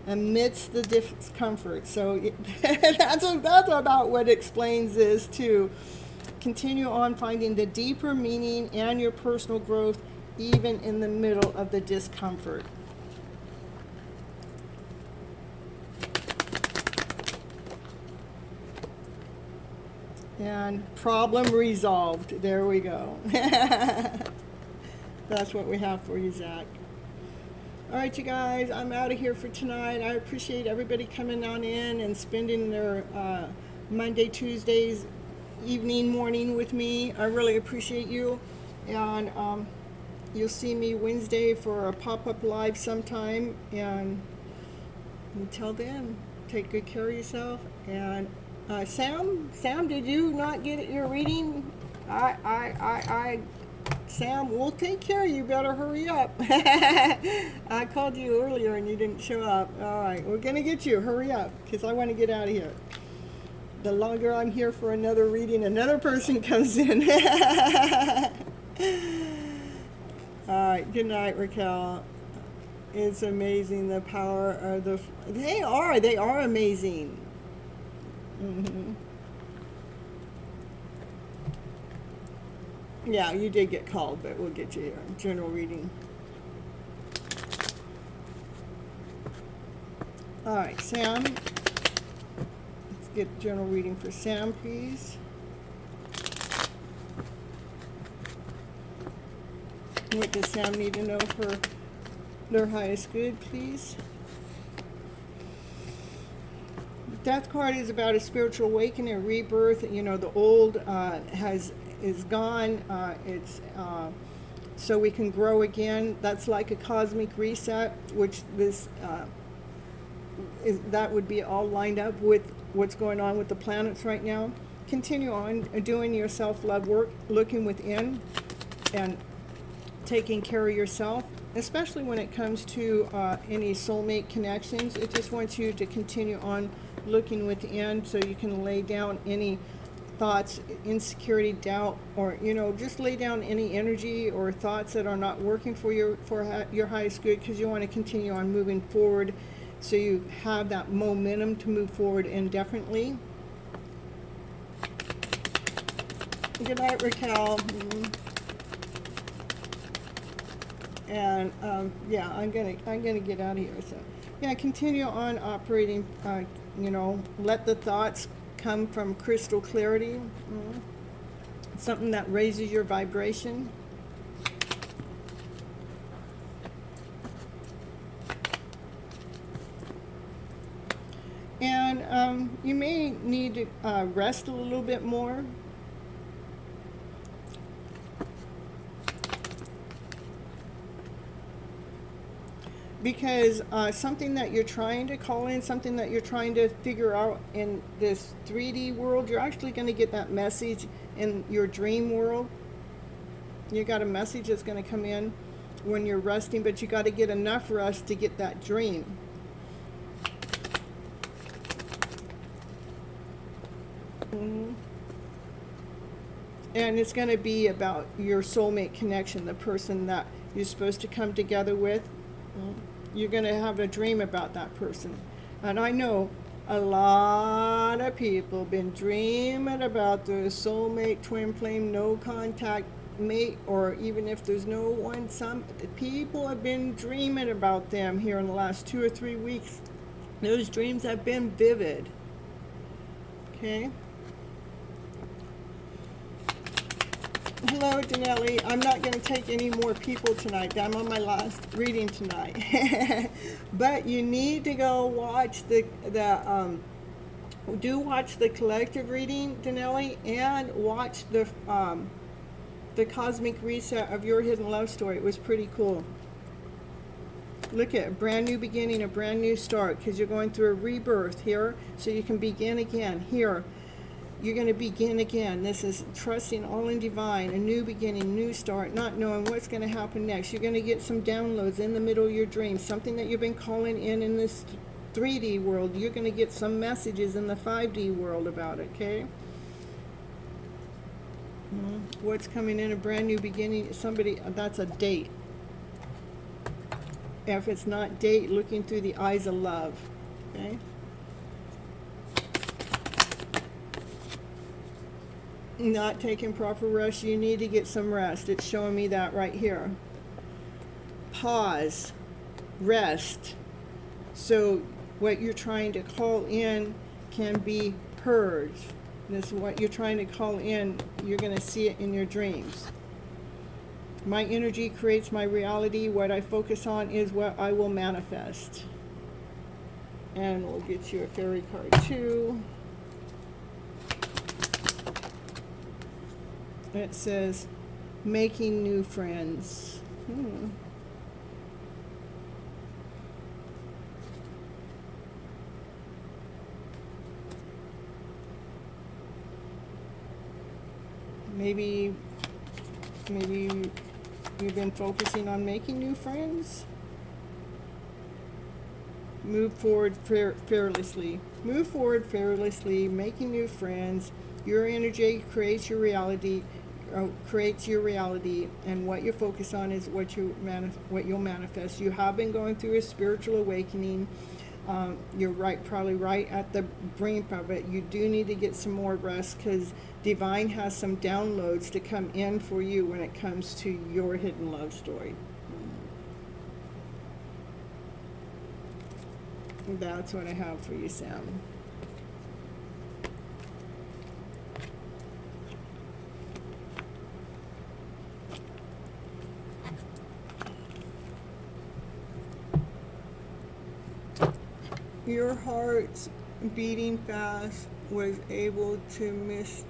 amidst the discomfort. So that's about what explains this too. Continue on finding the deeper meaning and your personal growth even in the middle of the discomfort. And problem resolved. There we go. That's what we have for you, Zach. All right, you guys, I'm out of here for tonight. I appreciate everybody coming on in and spending their Monday, Tuesdays, evening, morning with me. I really appreciate you. And you'll see me Wednesday for a pop-up live sometime. And until then, take good care of yourself. And Sam, did you not get your reading? Sam, we'll take care of you. Better hurry up. I called you earlier and you didn't show up. All right, we're going to get you. Hurry up, because I want to get out of here. The longer I'm here for another reading, another person comes in. All right, good night, Raquel. It's amazing the power of the... They are amazing. Mm-hmm. Yeah, you did get called, but we'll get you here. General reading. All right, Sam. Let's get general reading for Sam, please. What does Sam need to know for their highest good, please? Death card is about a spiritual awakening, a rebirth. You know, the old is gone. It's so we can grow again. That's like a cosmic reset, which this that would be all lined up with what's going on with the planets right now. Continue on doing your self-love work, looking within, and taking care of yourself, especially when it comes to any soulmate connections. It just wants you to continue on looking within so you can lay down any thoughts, insecurity, doubt, or, you know, just lay down any energy or thoughts that are not working for your highest good, because you want to continue on moving forward so you have that momentum to move forward indefinitely. Good night, Raquel. And yeah, I'm gonna get out of here. So yeah, continue on operating. You know, let the thoughts come from crystal clarity. Something that raises your vibration. And you may need to rest a little bit more. Because something that you're trying to call in, something that you're trying to figure out in this 3D world, you're actually going to get that message in your dream world. You got a message that's going to come in when you're resting, but you got to get enough rest to get that dream. And it's going to be about your soulmate connection, the person that you're supposed to come together with. You're going to have a dream about that person. And I know a lot of people been dreaming about their soulmate, twin flame, no contact mate, or even if there's no one, some people have been dreaming about them here in the last 2 or 3 weeks. Those dreams have been vivid. Okay? Hello, Danelli. I'm not going to take any more people tonight. I'm on my last reading tonight. But you need to go watch do watch the collective reading, Danelli, and watch the cosmic reset of your hidden love story. It was pretty cool. Look at a brand new beginning, a brand new start, because you're going through a rebirth here, so you can begin again here. You're going to begin again. This is trusting all in divine, a new beginning, new start, not knowing what's going to happen next. You're going to get some downloads in the middle of your dreams, something that you've been calling in this 3D world. You're going to get some messages in the 5D world about it, okay? What's coming in, a brand new beginning, somebody, that's a date. If it's not date, looking through the eyes of love, okay? Not taking proper rest. You need to get some rest. It's showing me that right here. Pause. Rest. So what you're trying to call in can be heard. This is what you're trying to call in. You're going to see it in your dreams. My energy creates my reality. What I focus on is what I will manifest. And we'll get you a fairy card too. It says, making new friends. Maybe you've been focusing on making new friends. Move forward fearlessly. Move forward fearlessly, making new friends. Your energy creates your reality. And what you focus on is what you'll manifest. You have been going through a spiritual awakening. You're probably right at the brink of it. You do need to get some more rest, because divine has some downloads to come in for you when it comes to your hidden love story. That's what I have for you, Sam. Your heart's beating fast was able to miss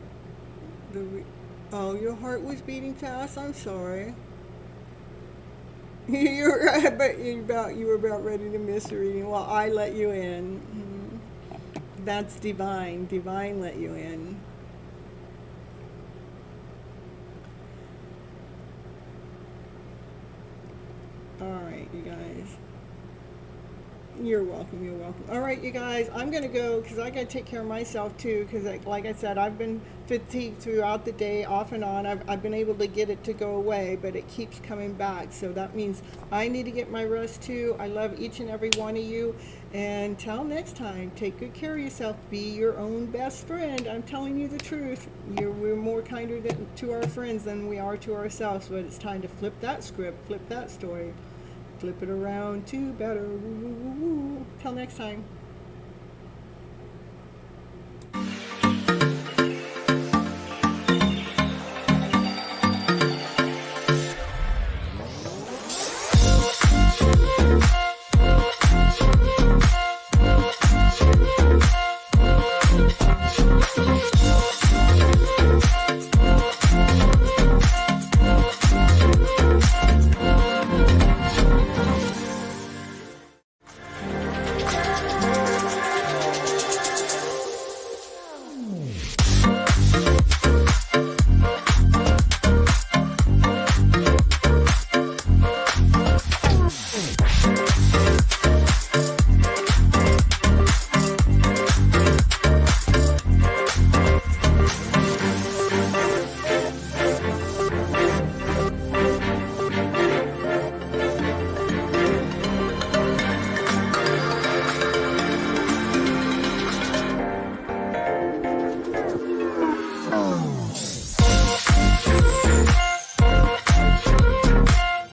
oh, your heart was beating fast? I'm sorry. You're right, but you were about ready to miss the reading. Well, I let you in. That's divine. Divine let you in. All right, you guys. You're welcome, you're welcome. All right, you guys, I'm going to go because I got to take care of myself too, because like I said, I've been fatigued throughout the day, off and on. I've been able to get it to go away, but it keeps coming back. So that means I need to get my rest too. I love each and every one of you. And until next time, take good care of yourself. Be your own best friend. I'm telling you the truth. We're more kinder to our friends than we are to ourselves. But it's time to flip that script, flip that story. Flip it around to better. Woo, woo, woo, woo. Till next time.